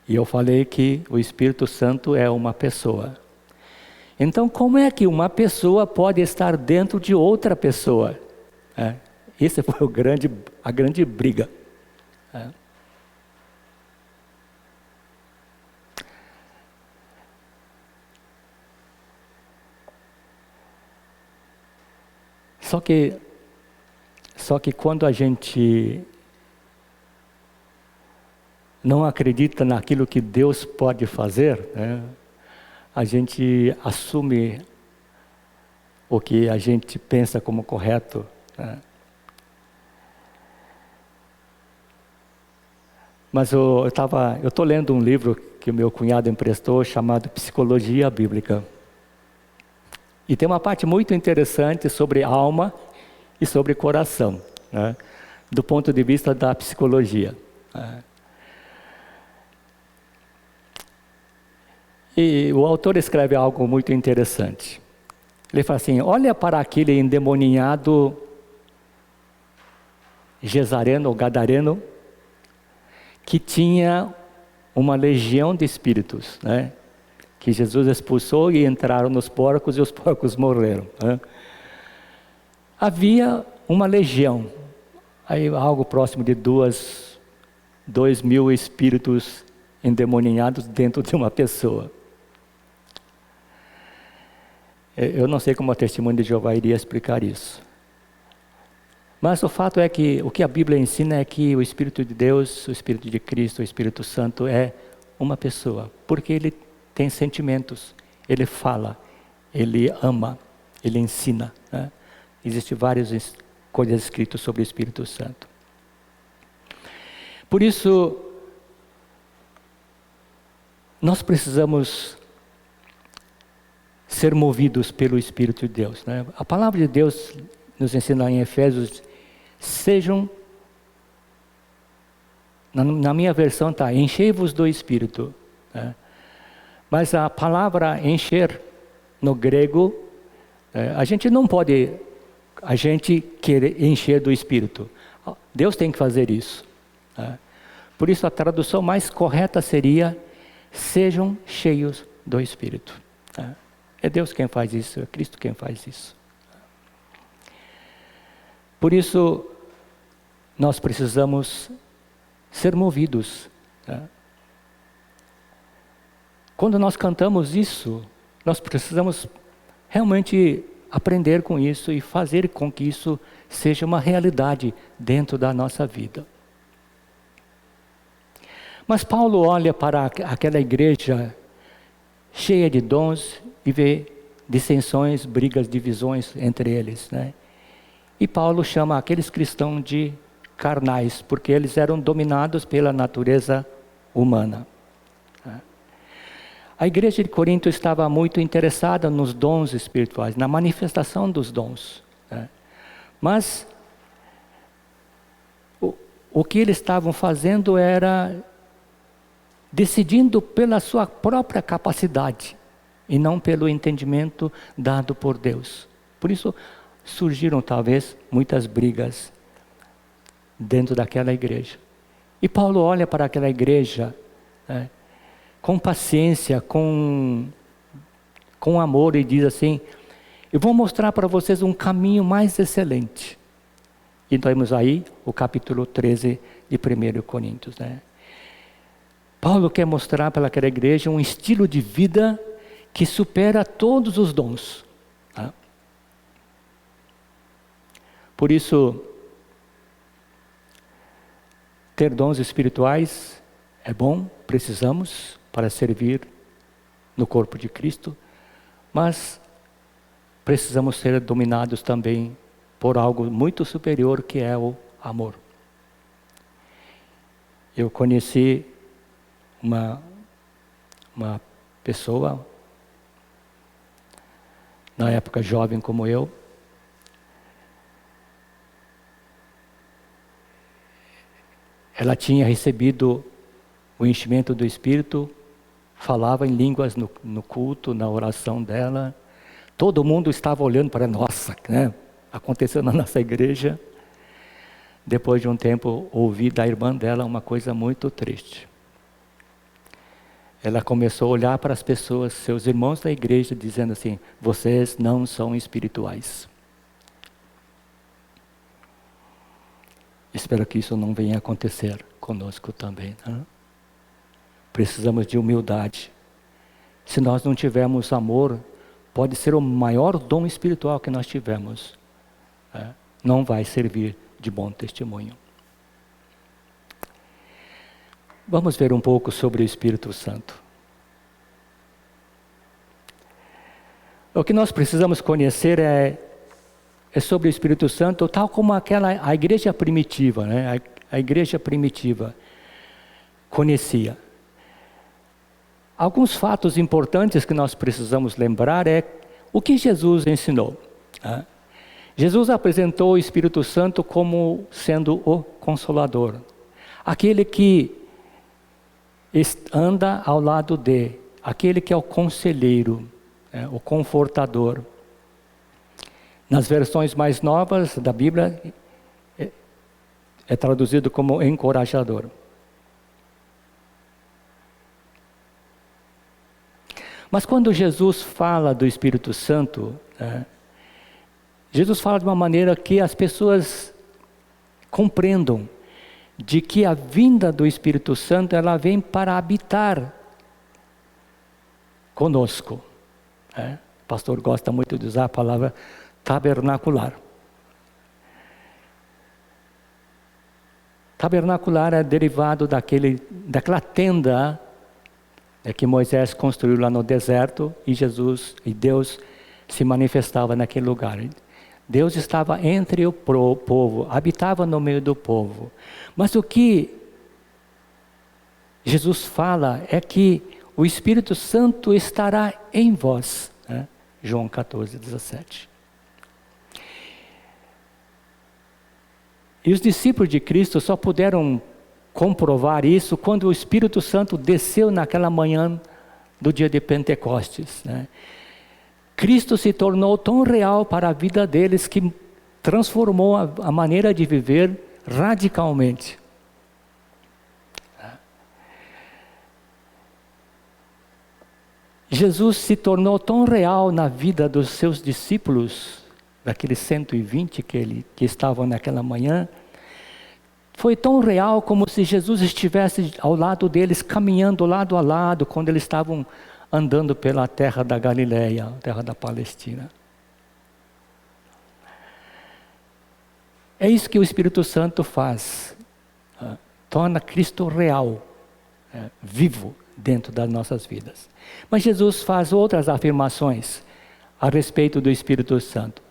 E eu falei que o Espírito Santo é uma pessoa. Então, como é que uma pessoa pode estar dentro de outra pessoa? Essa foi a grande briga. Só que quando a gente não acredita naquilo que Deus pode fazer, né, a gente assume o que a gente pensa como correto. Né? Mas eu estou lendo um livro que o meu cunhado emprestou, chamado Psicologia Bíblica. E tem uma parte muito interessante sobre alma e sobre coração, né? Do ponto de vista da psicologia. Né? E o autor escreve algo muito interessante. Ele fala assim, olha para aquele endemoninhado Gesareno ou Gadareno, que tinha uma legião de espíritos, né? Que Jesus expulsou e entraram nos porcos e os porcos morreram. Né? Havia uma legião, aí algo próximo de 2.000 espíritos endemoninhados dentro de uma pessoa. Eu não sei como a testemunha de Jeová iria explicar isso. Mas o fato é que o que a Bíblia ensina é que o Espírito de Deus, o Espírito de Cristo, o Espírito Santo é uma pessoa, porque ele tem sentimentos, ele fala, ele ama, ele ensina. Né? Existem várias coisas escritas sobre o Espírito Santo. Por isso, nós precisamos ser movidos pelo Espírito de Deus, né? A palavra de Deus nos ensina em Efésios, sejam, na minha versão está, enchei-vos do Espírito, né? Mas a palavra encher, no grego, a gente não pode, a gente querer encher do Espírito. Deus tem que fazer isso, né? Por isso a tradução mais correta seria, sejam cheios do Espírito, né? É Deus quem faz isso, é Cristo quem faz isso. Por isso, nós precisamos ser movidos, né? Quando nós cantamos isso, nós precisamos realmente aprender com isso e fazer com que isso seja uma realidade dentro da nossa vida. Mas Paulo olha para aquela igreja cheia de dons e vê dissensões, brigas, divisões entre eles, né? E Paulo chama aqueles cristãos de carnais, porque eles eram dominados pela natureza humana. A igreja de Corinto estava muito interessada nos dons espirituais, na manifestação dos dons, né? Mas o que eles estavam fazendo era decidindo pela sua própria capacidade e não pelo entendimento dado por Deus. Por isso surgiram talvez muitas brigas dentro daquela igreja. E Paulo olha para aquela igreja, né, com paciência, com amor, e diz assim, eu vou mostrar para vocês um caminho mais excelente. E temos aí o capítulo 13 de 1 Coríntios, né? Paulo quer mostrar para aquela igreja um estilo de vida que supera todos os dons, tá? Por isso, ter dons espirituais é bom, precisamos para servir no corpo de Cristo, mas precisamos ser dominados também por algo muito superior, que é o amor. Eu conheci uma pessoa, na época jovem como eu, ela tinha recebido o enchimento do Espírito, falava em línguas no culto, na oração dela. Todo mundo estava olhando para, nossa, né? Aconteceu na nossa igreja. Depois de um tempo, ouvi da irmã dela uma coisa muito triste. Ela começou a olhar para as pessoas, seus irmãos da igreja, dizendo assim, vocês não são espirituais. Espero que isso não venha a acontecer conosco também, né? Precisamos de humildade. Se nós não tivermos amor, pode ser o maior dom espiritual que nós tivermos, né? Não vai servir de bom testemunho. Vamos ver um pouco sobre o Espírito Santo. O que nós precisamos conhecer é sobre o Espírito Santo, tal como a igreja primitiva, né? A igreja primitiva conhecia. Alguns fatos importantes que nós precisamos lembrar é o que Jesus ensinou, né? Jesus apresentou o Espírito Santo como sendo o Consolador, aquele que anda ao lado aquele que é o conselheiro, né? O confortador. Nas versões mais novas da Bíblia, é traduzido como encorajador. Mas quando Jesus fala do Espírito Santo, né, Jesus fala de uma maneira que as pessoas compreendam de que a vinda do Espírito Santo, ela vem para habitar conosco, né? O pastor gosta muito de usar a palavra tabernacular. Tabernacular é derivado daquela tenda que Moisés construiu lá no deserto, e Deus se manifestava naquele lugar. Deus estava entre o povo, habitava no meio do povo. Mas o que Jesus fala é que o Espírito Santo estará em vós. Né? João 14, 17. E os discípulos de Cristo só puderam comprovar isso quando o Espírito Santo desceu naquela manhã do dia de Pentecostes. Né? Cristo se tornou tão real para a vida deles que transformou a maneira de viver radicalmente. Jesus se tornou tão real na vida dos seus discípulos, daqueles 120 que estavam naquela manhã, foi tão real como se Jesus estivesse ao lado deles, caminhando lado a lado, quando eles estavam andando pela terra da Galileia, terra da Palestina. É isso que o Espírito Santo faz, torna Cristo real, vivo dentro das nossas vidas. Mas Jesus faz outras afirmações a respeito do Espírito Santo.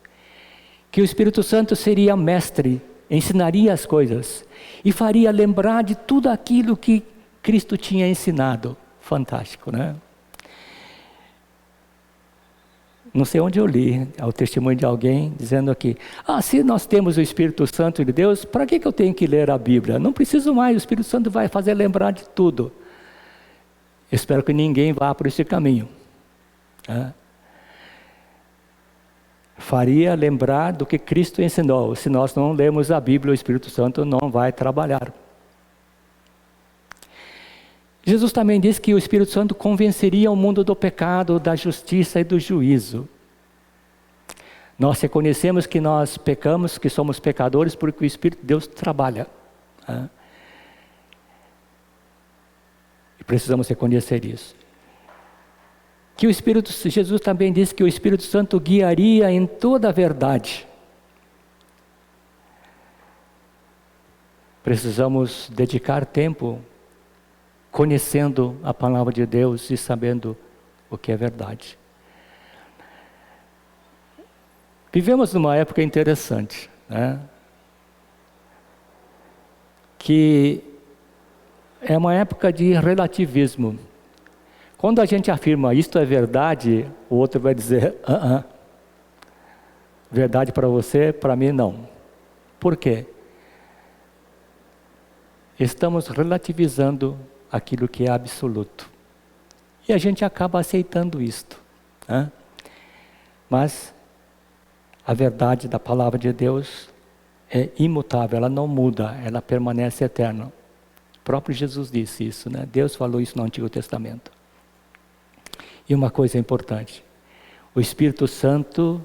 Que o Espírito Santo seria mestre, ensinaria as coisas e faria lembrar de tudo aquilo que Cristo tinha ensinado. Fantástico, né? Não sei onde eu li o testemunho de alguém dizendo aqui: se nós temos o Espírito Santo de Deus, para que eu tenho que ler a Bíblia? Não preciso mais, o Espírito Santo vai fazer lembrar de tudo. Espero que ninguém vá por esse caminho. Faria lembrar do que Cristo ensinou. Se nós não lemos a Bíblia, o Espírito Santo não vai trabalhar. Jesus também disse que o Espírito Santo convenceria o mundo do pecado, da justiça e do juízo. Nós reconhecemos que nós pecamos, que somos pecadores, porque o Espírito de Deus trabalha. E precisamos reconhecer isso. Que Jesus também disse que o Espírito Santo guiaria em toda a verdade. Precisamos dedicar tempo conhecendo a palavra de Deus e sabendo o que é verdade. Vivemos numa época interessante, né? Que é uma época de relativismo. Quando a gente afirma isto é verdade, o outro vai dizer, verdade para você, para mim não. Por quê? Estamos relativizando aquilo que é absoluto. E a gente acaba aceitando isto. Mas a verdade da palavra de Deus é imutável, ela não muda, ela permanece eterna. O próprio Jesus disse isso, né? Deus falou isso no Antigo Testamento. E uma coisa importante, o Espírito Santo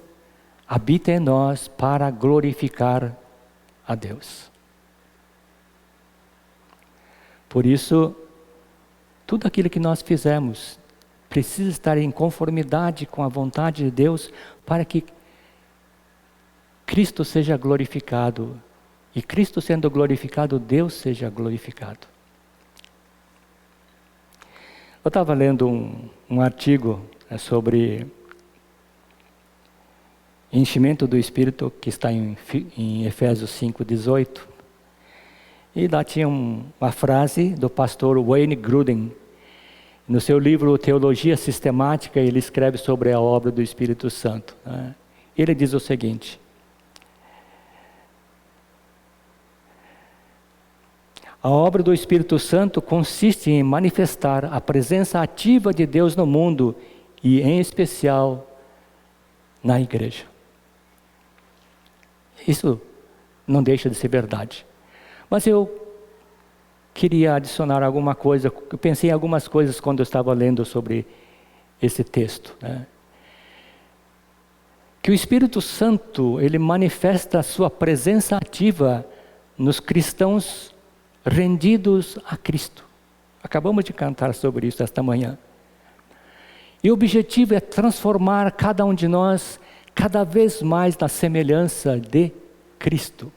habita em nós para glorificar a Deus. Por isso, tudo aquilo que nós fizemos precisa estar em conformidade com a vontade de Deus para que Cristo seja glorificado. E Cristo sendo glorificado, Deus seja glorificado. Eu estava lendo um artigo sobre enchimento do Espírito, que está em Efésios 5:18. E lá tinha uma frase do pastor Wayne Grudem. No seu livro Teologia Sistemática, ele escreve sobre a obra do Espírito Santo. Ele diz o seguinte: a obra do Espírito Santo consiste em manifestar a presença ativa de Deus no mundo e, em especial, na igreja. Isso não deixa de ser verdade. Mas eu queria adicionar alguma coisa, eu pensei em algumas coisas quando eu estava lendo sobre esse texto. Que o Espírito Santo, ele manifesta a sua presença ativa nos cristãos rendidos a Cristo. Acabamos de cantar sobre isso esta manhã. E o objetivo é transformar cada um de nós cada vez mais na semelhança de Cristo.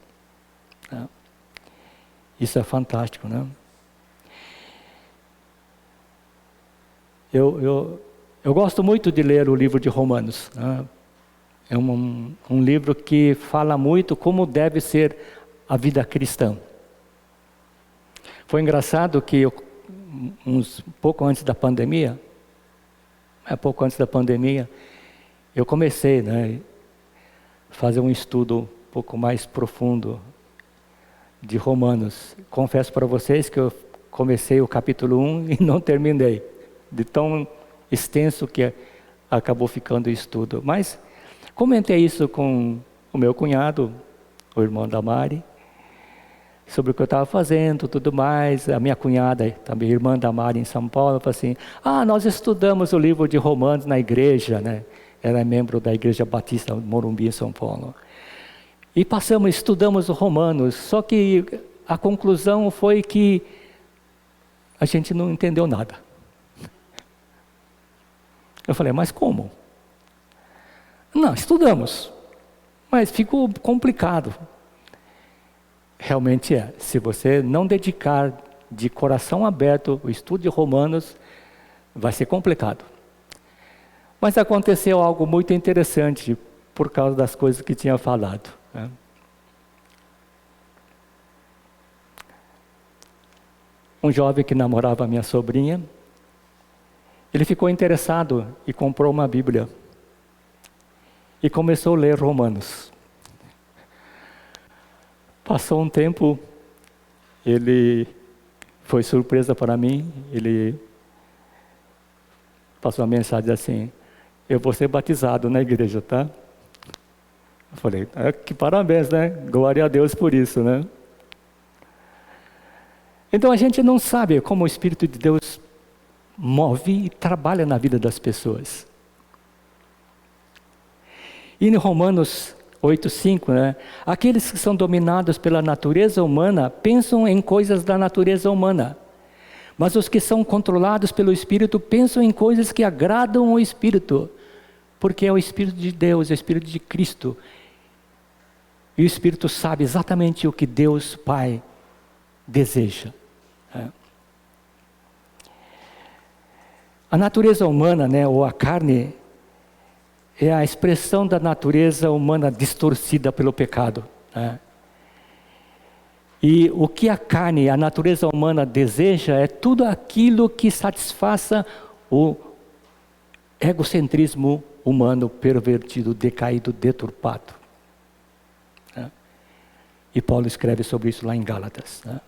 Isso é fantástico, né? Eu gosto muito de ler o livro de Romanos. É um livro que fala muito como deve ser a vida cristã. Foi engraçado que pouco antes da pandemia, eu comecei, né, a fazer um estudo um pouco mais profundo de Romanos. Confesso para vocês que eu comecei o capítulo 1 e não terminei, de tão extenso que acabou ficando o estudo. Mas comentei isso com o meu cunhado, o irmão da Mari, sobre o que eu estava fazendo, tudo mais. A minha cunhada, também irmã da Mari em São Paulo, falou assim: nós estudamos o livro de Romanos na igreja, né? Ela é membro da Igreja Batista Morumbi, em São Paulo. E estudamos o Romanos, só que a conclusão foi que a gente não entendeu nada. Eu falei: mas como? Não, estudamos, mas ficou complicado. Realmente é. Se você não dedicar de coração aberto o estudo de Romanos, vai ser complicado. Mas aconteceu algo muito interessante por causa das coisas que tinha falado, né? Um jovem que namorava a minha sobrinha, ele ficou interessado e comprou uma Bíblia. E começou a ler Romanos. Passou um tempo, ele foi surpresa para mim, ele passou uma mensagem assim: eu vou ser batizado na igreja, tá? Eu falei: que parabéns, né? Glória a Deus por isso, né? Então a gente não sabe como o Espírito de Deus move e trabalha na vida das pessoas. E em Romanos 8:5, né? Aqueles que são dominados pela natureza humana pensam em coisas da natureza humana, mas os que são controlados pelo Espírito pensam em coisas que agradam ao Espírito, porque é o Espírito de Deus, é o Espírito de Cristo. E o Espírito sabe exatamente o que Deus Pai deseja. A natureza humana, né, ou a carne, é a expressão da natureza humana distorcida pelo pecado, né? E o que a carne, a natureza humana deseja é tudo aquilo que satisfaça o egocentrismo humano pervertido, decaído, deturpado, né? E Paulo escreve sobre isso lá em Gálatas, né?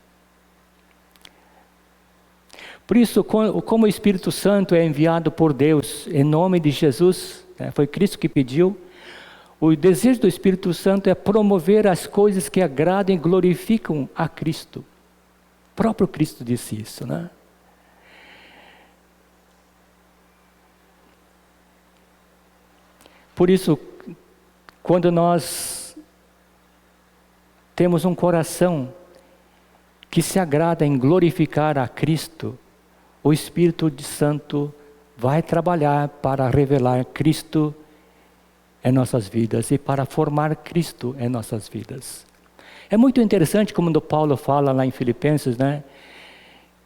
Por isso, como o Espírito Santo é enviado por Deus em nome de Jesus, né, foi Cristo que pediu, o desejo do Espírito Santo é promover as coisas que agradam e glorificam a Cristo. O próprio Cristo disse isso, né? Por isso, quando nós temos um coração que se agrada em glorificar a Cristo, o Espírito Santo vai trabalhar para revelar Cristo em nossas vidas e para formar Cristo em nossas vidas. É muito interessante como Paulo fala lá em Filipenses, né?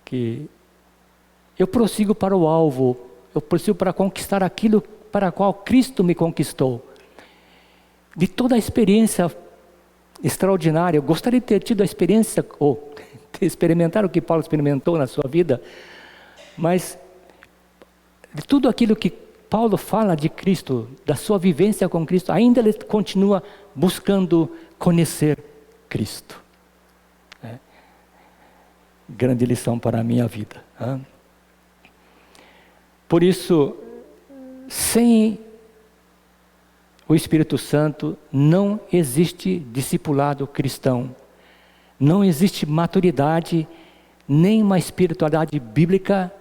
Que eu prossigo para o alvo, eu prossigo para conquistar aquilo para o qual Cristo me conquistou. De toda a experiência extraordinária, eu gostaria de ter tido a experiência, ou experimentar o que Paulo experimentou na sua vida, mas de tudo aquilo que Paulo fala de Cristo, da sua vivência com Cristo, ainda ele continua buscando conhecer Cristo. Grande lição para a minha vida. Por isso, sem o Espírito Santo, não existe discipulado cristão. Não existe maturidade, nem uma espiritualidade bíblica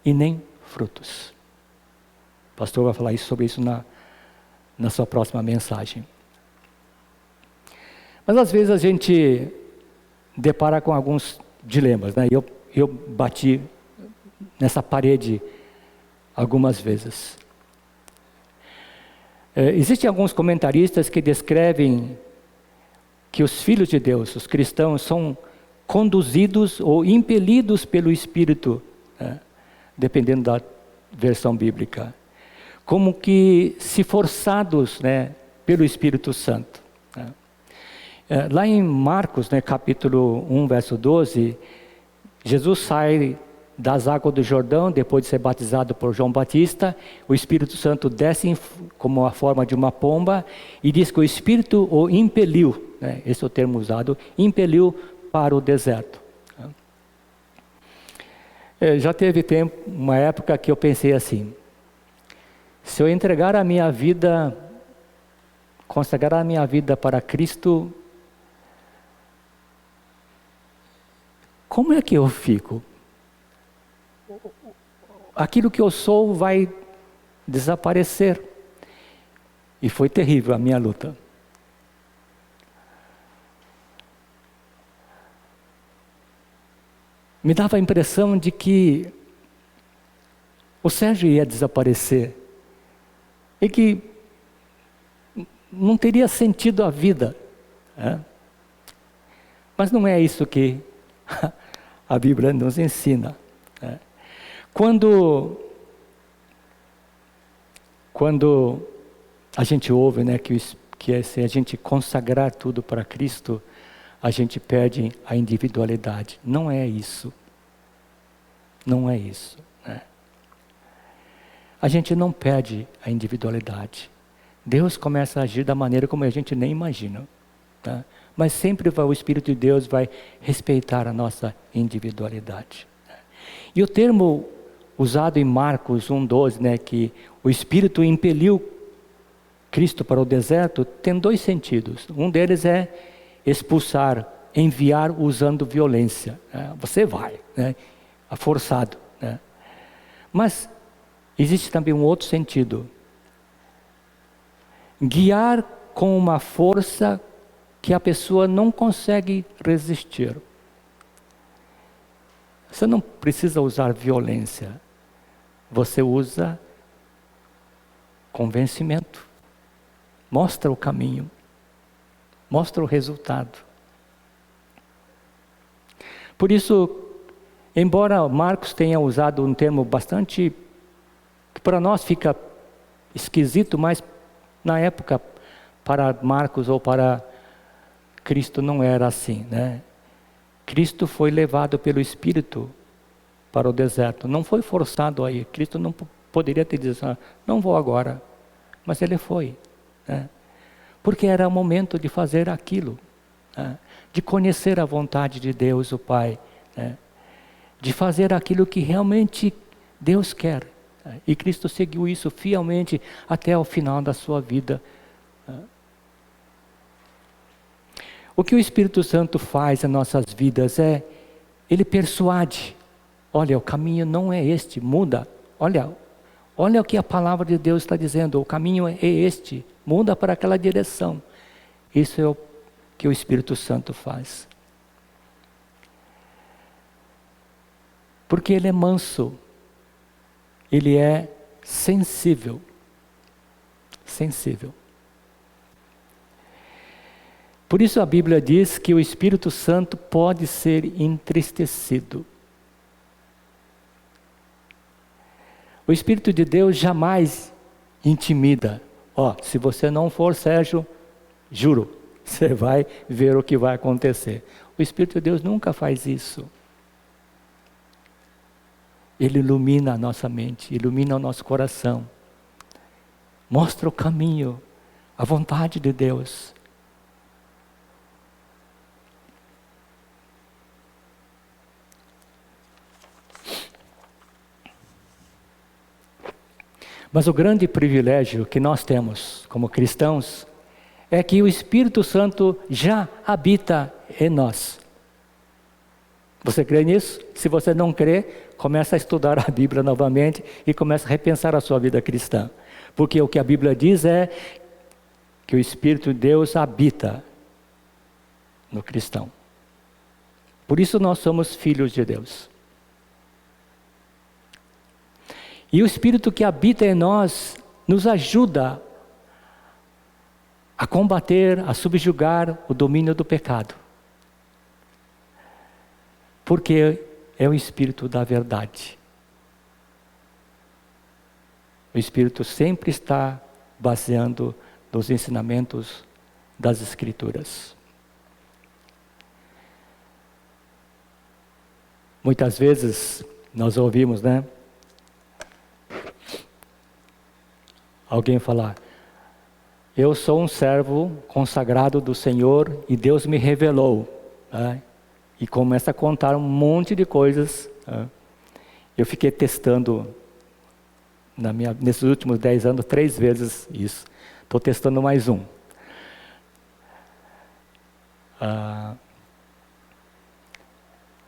e nem frutos. O pastor vai falar sobre isso na sua próxima mensagem. Mas às vezes a gente depara com alguns dilemas, né? Eu bati nessa parede algumas vezes. Existem alguns comentaristas que descrevem que os filhos de Deus, os cristãos, são conduzidos ou impelidos pelo Espírito, né? Dependendo da versão bíblica, como que se forçados, né, pelo Espírito Santo, né? Lá em Marcos, né, capítulo 1, verso 12, Jesus sai das águas do Jordão, depois de ser batizado por João Batista, o Espírito Santo desce como a forma de uma pomba, e diz que o Espírito o impeliu, né? Esse é o termo usado, impeliu para o deserto. Já teve tempo, uma época que eu pensei assim, se eu entregar a minha vida, consagrar a minha vida para Cristo, como é que eu fico? Aquilo que eu sou vai desaparecer. E foi terrível a minha luta. Me dava a impressão de que o Sérgio ia desaparecer. E que não teria sentido a vida. Mas não é isso que a Bíblia nos ensina. Quando a gente ouve, né, que se a gente consagrar tudo para Cristo, a gente perde a individualidade. Não é isso. Não é isso. Né? A gente não perde a individualidade. Deus começa a agir da maneira como a gente nem imagina. Tá? Mas sempre o Espírito de Deus vai respeitar a nossa individualidade. E o termo usado em Marcos 1,12, né, que o Espírito impeliu Cristo para o deserto, tem dois sentidos. Um deles é expulsar, enviar usando violência. Você vai, né, forçado. Né? Mas existe também um outro sentido. Guiar com uma força que a pessoa não consegue resistir. Você não precisa usar violência. Você usa convencimento. Mostra o caminho. Mostra o resultado. Por isso, embora Marcos tenha usado um termo bastante, que para nós fica esquisito, mas na época, para Marcos ou para Cristo não era assim, né? Cristo foi levado pelo Espírito para o deserto, não foi forçado a ir. Cristo não poderia ter dito, não vou agora, mas ele foi, né? Porque era o momento de fazer aquilo, né? De conhecer a vontade de Deus, o Pai, né? De fazer aquilo que realmente Deus quer, né? E Cristo seguiu isso fielmente até o final da sua vida. O que o Espírito Santo faz em nossas vidas é, ele persuade. Olha, o caminho não é este, muda. Olha o que a palavra de Deus está dizendo, o caminho é este, muda para aquela direção. Isso é o que o Espírito Santo faz. Porque ele é manso, ele é sensível. Sensível. Por isso a Bíblia diz que o Espírito Santo pode ser entristecido. O Espírito de Deus jamais intimida. Se você não for Sérgio, juro, você vai ver o que vai acontecer. O Espírito de Deus nunca faz isso. Ele ilumina a nossa mente, ilumina o nosso coração. Mostra o caminho, a vontade de Deus. Mas o grande privilégio que nós temos como cristãos é que o Espírito Santo já habita em nós. Você crê nisso? Se você não crê, começa a estudar a Bíblia novamente e começa a repensar a sua vida cristã. Porque o que a Bíblia diz é que o Espírito de Deus habita no cristão. Por isso nós somos filhos de Deus. E o Espírito que habita em nós nos ajuda a combater, a subjugar o domínio do pecado. Porque é o Espírito da verdade. O Espírito sempre está baseando nos ensinamentos das Escrituras. Muitas vezes nós ouvimos, né? Alguém falar: eu sou um servo consagrado do Senhor e Deus me revelou. Né? E começa a contar um monte de coisas. Né? Eu fiquei testando, nesses últimos 10 anos, 3 vezes isso. Estou testando mais um.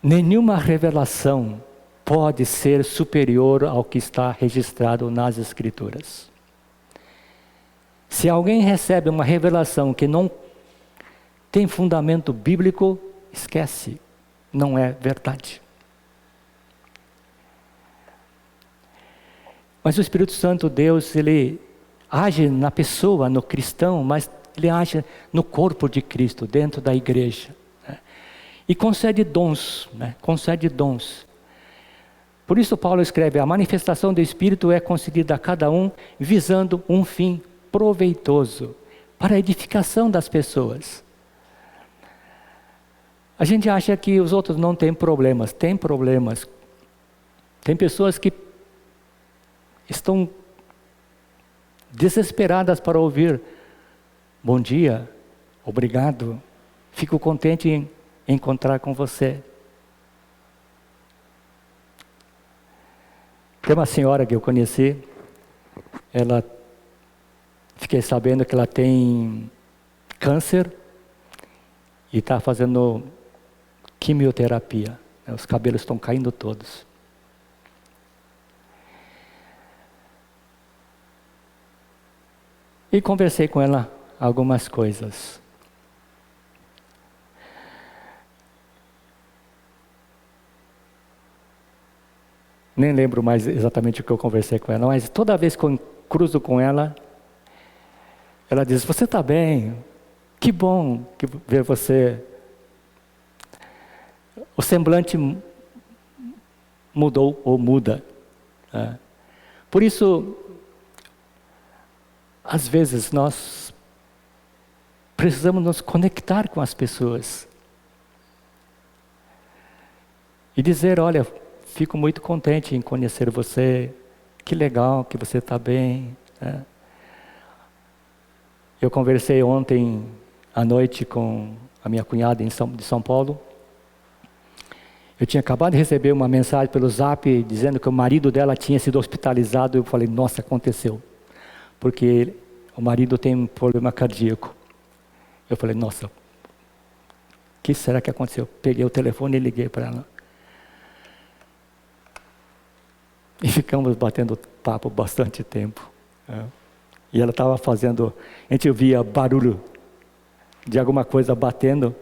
Nenhuma revelação pode ser superior ao que está registrado nas Escrituras. Se alguém recebe uma revelação que não tem fundamento bíblico, esquece, não é verdade. Mas o Espírito Santo, Deus, ele age na pessoa, no cristão, mas ele age no corpo de Cristo, dentro da igreja. Né? E concede dons, né? Concede dons. Por isso Paulo escreve: a manifestação do Espírito é concedida a cada um, visando um fim proveitoso, para a edificação das pessoas. A gente acha que os outros não têm problemas. Tem problemas. Tem pessoas que estão desesperadas para ouvir: bom dia, obrigado, fico contente em encontrar com você. Tem uma senhora que eu conheci, fiquei sabendo que ela tem câncer e está fazendo quimioterapia. Os cabelos estão caindo todos. E conversei com ela algumas coisas. Nem lembro mais exatamente o que eu conversei com ela, mas toda vez que eu cruzo com ela, ela diz: você está bem? Que bom ver você. O semblante mudou ou muda. Né? Por isso, às vezes nós precisamos nos conectar com as pessoas e dizer: olha, fico muito contente em conhecer você, que legal que você está bem. Né? Eu conversei ontem à noite com a minha cunhada de São Paulo. Eu tinha acabado de receber uma mensagem pelo Zap dizendo que o marido dela tinha sido hospitalizado. Eu falei: nossa, aconteceu. Porque o marido tem um problema cardíaco. Eu falei: nossa, o que será que aconteceu? Peguei o telefone e liguei para ela. E ficamos batendo papo bastante tempo. E ela estava fazendo, a gente ouvia barulho de alguma coisa batendo.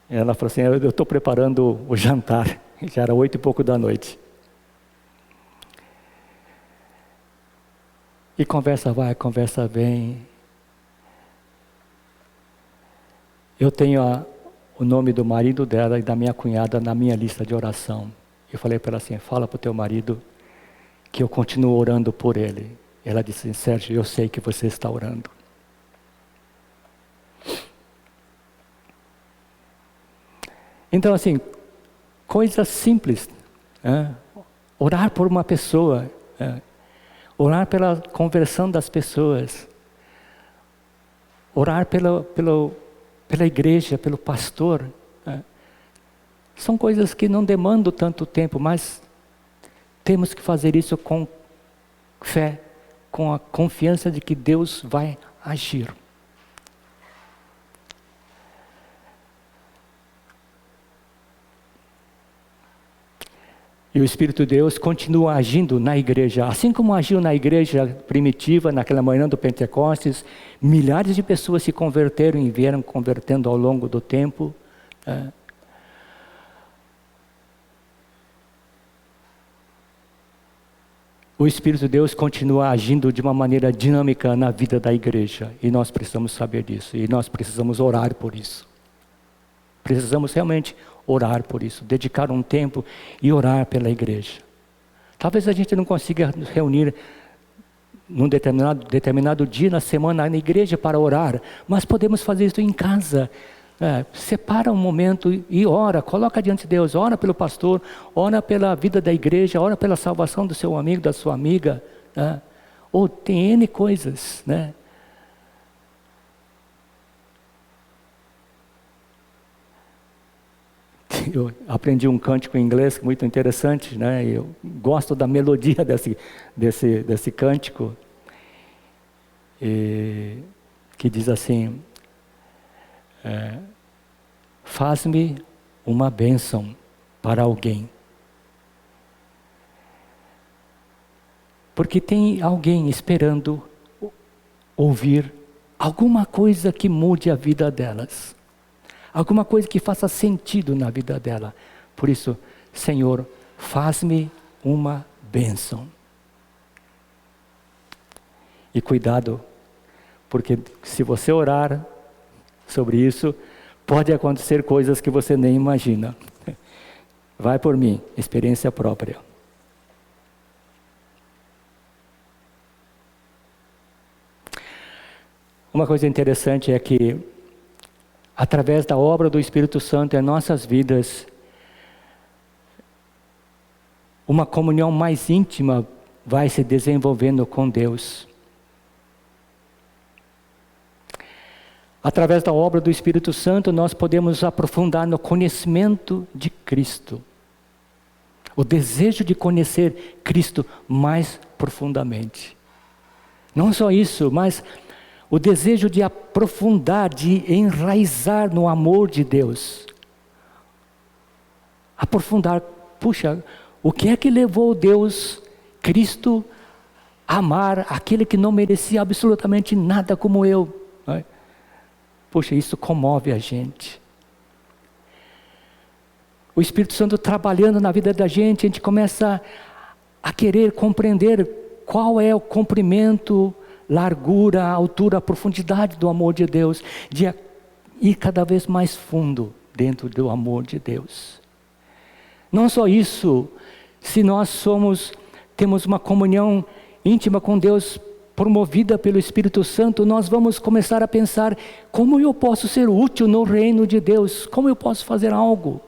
Ela falou assim: eu estou preparando o jantar. Já era 8 e pouco da noite. E conversa vai, conversa vem. Eu tenho o nome do marido dela e da minha cunhada na minha lista de oração. Eu falei para ela assim: fala para o teu marido que eu continuo orando por ele. Ela disse: Sérgio, eu sei que você está orando. Então, assim, coisas simples. Orar por uma pessoa. Orar pela conversão das pessoas. Orar pela igreja, pelo pastor. São coisas que não demandam tanto tempo, mas temos que fazer isso com fé, com a confiança de que Deus vai agir. E o Espírito de Deus continua agindo na igreja, assim como agiu na igreja primitiva, naquela manhã do Pentecostes. Milhares de pessoas se converteram e vieram convertendo ao longo do tempo. O Espírito de Deus continua agindo de uma maneira dinâmica na vida da igreja. E nós precisamos saber disso. E nós precisamos orar por isso. Precisamos realmente orar por isso. Dedicar um tempo e orar pela igreja. Talvez a gente não consiga nos reunir num determinado dia na semana na igreja para orar. Mas podemos fazer isso em casa. Separa um momento e ora, coloca diante de Deus, ora pelo pastor, ora pela vida da igreja, ora pela salvação do seu amigo, da sua amiga, né? Ou tem N coisas, né? Eu aprendi um cântico em inglês muito interessante, né? Eu gosto da melodia desse cântico, que diz assim: faz-me uma bênção para alguém. Porque tem alguém esperando ouvir alguma coisa que mude a vida delas. Alguma coisa que faça sentido na vida dela. Por isso, Senhor, faz-me uma bênção. E cuidado, porque se você orar sobre isso, pode acontecer coisas que você nem imagina. Vai por mim, experiência própria. Uma coisa interessante é que, através da obra do Espírito Santo em nossas vidas, uma comunhão mais íntima vai se desenvolvendo com Deus. Através da obra do Espírito Santo, nós podemos aprofundar no conhecimento de Cristo. O desejo de conhecer Cristo mais profundamente. Não só isso, mas o desejo de aprofundar, de enraizar no amor de Deus. Aprofundar, puxa, o que é que levou Deus, Cristo, a amar aquele que não merecia absolutamente nada como eu? Puxa, isso comove a gente. O Espírito Santo trabalhando na vida da gente, a gente começa a querer compreender qual é o comprimento, largura, altura, profundidade do amor de Deus, de ir cada vez mais fundo dentro do amor de Deus. Não só isso, se nós temos uma comunhão íntima com Deus, promovida pelo Espírito Santo, nós vamos começar a pensar: como eu posso ser útil no reino de Deus? Como eu posso fazer algo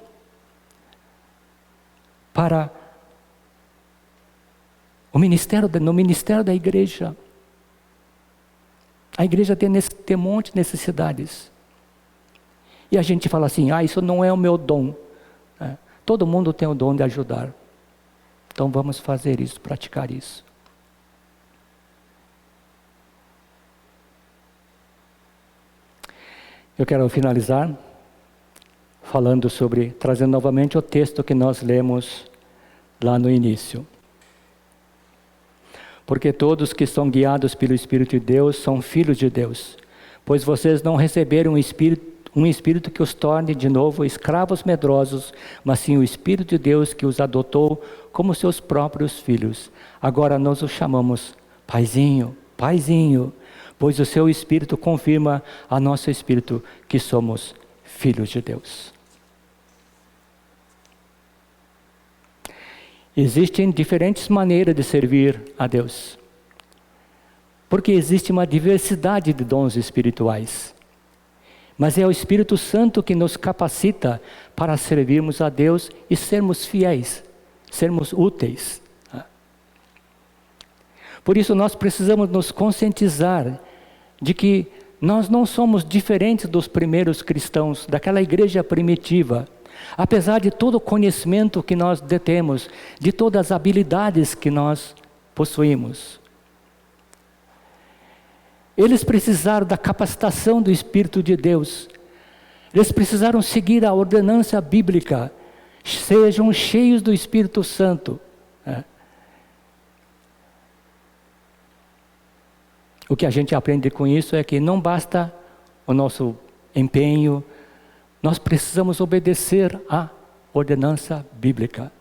para no ministério da igreja? A igreja tem um monte de necessidades. E a gente fala assim: isso não é o meu dom. Todo mundo tem o dom de ajudar. Então vamos fazer isso, praticar isso. Eu quero finalizar trazendo novamente o texto que nós lemos lá no início. Porque todos que são guiados pelo Espírito de Deus são filhos de Deus. Pois vocês não receberam um espírito que os torne de novo escravos medrosos, mas sim o Espírito de Deus que os adotou como seus próprios filhos. Agora nós os chamamos Paizinho, Paizinho, pois o seu Espírito confirma a nosso Espírito que somos filhos de Deus. Existem diferentes maneiras de servir a Deus, porque existe uma diversidade de dons espirituais. Mas é o Espírito Santo que nos capacita para servirmos a Deus e sermos fiéis, sermos úteis. Por isso nós precisamos nos conscientizar de que nós não somos diferentes dos primeiros cristãos, daquela igreja primitiva. Apesar de todo o conhecimento que nós detemos, de todas as habilidades que nós possuímos. Eles precisaram da capacitação do Espírito de Deus. Eles precisaram seguir a ordenança bíblica. Sejam cheios do Espírito Santo. O que a gente aprende com isso é que não basta o nosso empenho, nós precisamos obedecer à ordenança bíblica.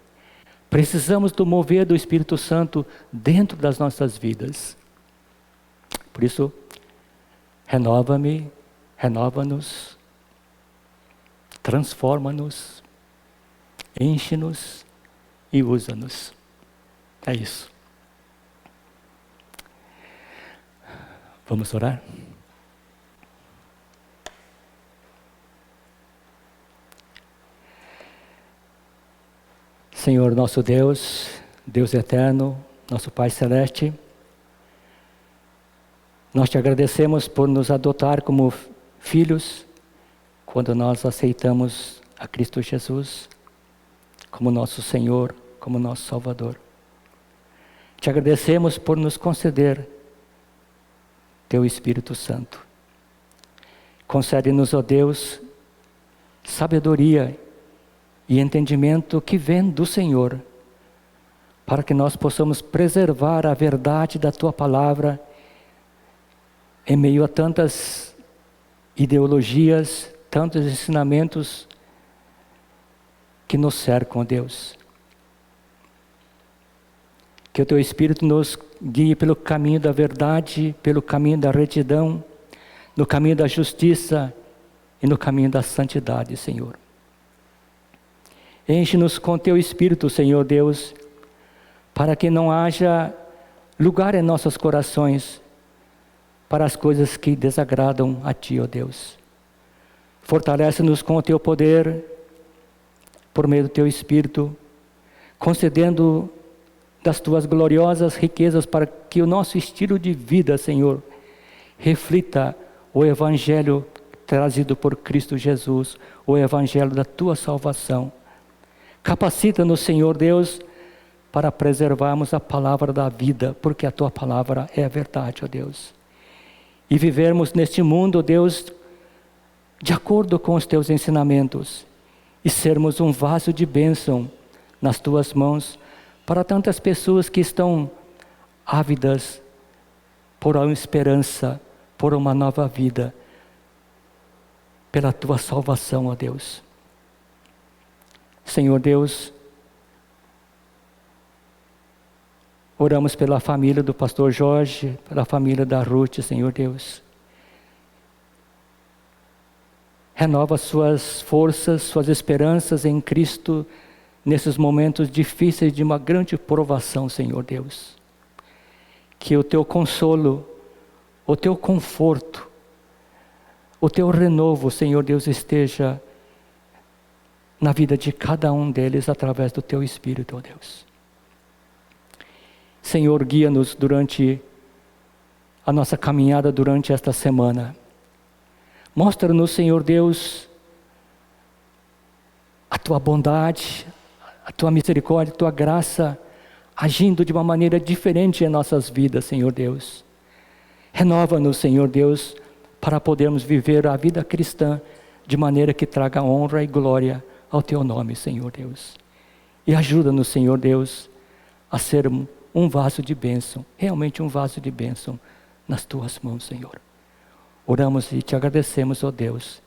Precisamos do mover do Espírito Santo dentro das nossas vidas. Por isso, renova-me, renova-nos, transforma-nos, enche-nos e usa-nos. É isso. Vamos orar? Senhor nosso Deus, Deus eterno, nosso Pai Celeste, nós te agradecemos por nos adotar como filhos, quando nós aceitamos a Cristo Jesus como nosso Senhor, como nosso Salvador. Te agradecemos por nos conceder Teu Espírito Santo. Concede-nos, ó Deus, sabedoria e entendimento que vem do Senhor, para que nós possamos preservar a verdade da Tua Palavra em meio a tantas ideologias, tantos ensinamentos que nos cercam, ó Deus. Que o Teu Espírito nos guie pelo caminho da verdade, pelo caminho da retidão, no caminho da justiça e no caminho da santidade, Senhor. Enche-nos com Teu Espírito, Senhor Deus, para que não haja lugar em nossos corações para as coisas que desagradam a Ti, ó Deus. Fortalece-nos com o Teu poder, por meio do Teu Espírito, concedendo das Tuas gloriosas riquezas para que o nosso estilo de vida, Senhor, reflita o Evangelho trazido por Cristo Jesus, o Evangelho da Tua salvação. Capacita-nos, Senhor Deus, para preservarmos a palavra da vida, porque a Tua palavra é a verdade, ó Deus. E vivermos neste mundo, ó Deus, de acordo com os Teus ensinamentos, e sermos um vaso de bênção nas Tuas mãos, para tantas pessoas que estão ávidas por uma esperança, por uma nova vida, pela Tua salvação, ó Deus. Senhor Deus, oramos pela família do pastor Jorge, pela família da Ruth, Senhor Deus. Renova suas forças, suas esperanças em Cristo, nesses momentos difíceis de uma grande provação, Senhor Deus. Que o Teu consolo, o Teu conforto, o Teu renovo, Senhor Deus, esteja na vida de cada um deles através do Teu Espírito, ó Deus. Senhor, guia-nos durante a nossa caminhada durante esta semana. Mostra-nos, Senhor Deus, a Tua bondade, a Tua misericórdia, a Tua graça, agindo de uma maneira diferente em nossas vidas, Senhor Deus. Renova-nos, Senhor Deus, para podermos viver a vida cristã de maneira que traga honra e glória ao Teu nome, Senhor Deus. E ajuda-nos, Senhor Deus, a ser um vaso de bênção, realmente um vaso de bênção nas Tuas mãos, Senhor. Oramos e Te agradecemos, ó Deus,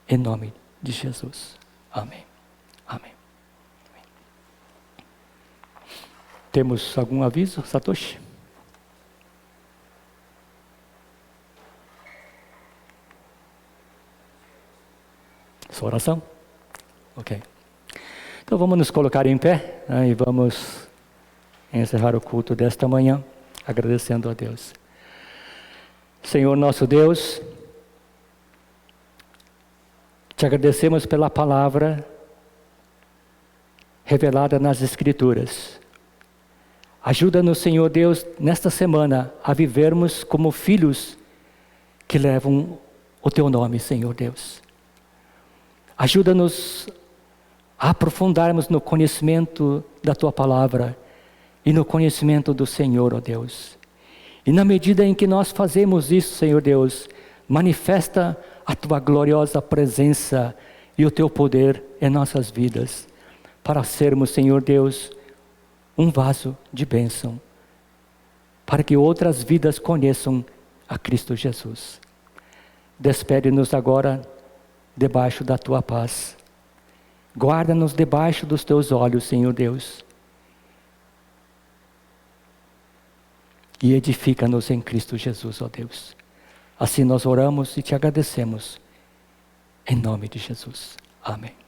em nome de Jesus. Amém. Amém. Temos algum aviso, Satoshi? Sua oração? Ok. Então vamos nos colocar em pé, né, e vamos encerrar o culto desta manhã, agradecendo a Deus. Senhor nosso Deus, Te agradecemos pela palavra revelada nas Escrituras. Ajuda-nos, Senhor Deus, nesta semana a vivermos como filhos que levam o Teu nome, Senhor Deus. Ajuda-nos a aprofundarmos no conhecimento da Tua palavra e no conhecimento do Senhor, ó Deus. E na medida em que nós fazemos isso, Senhor Deus, manifesta a Tua gloriosa presença e o Teu poder em nossas vidas, para sermos, Senhor Deus, um vaso de bênção, para que outras vidas conheçam a Cristo Jesus. Despede-nos agora debaixo da Tua paz. Guarda-nos debaixo dos Teus olhos, Senhor Deus. E edifica-nos em Cristo Jesus, ó Deus. Assim nós oramos e Te agradecemos. Em nome de Jesus. Amém.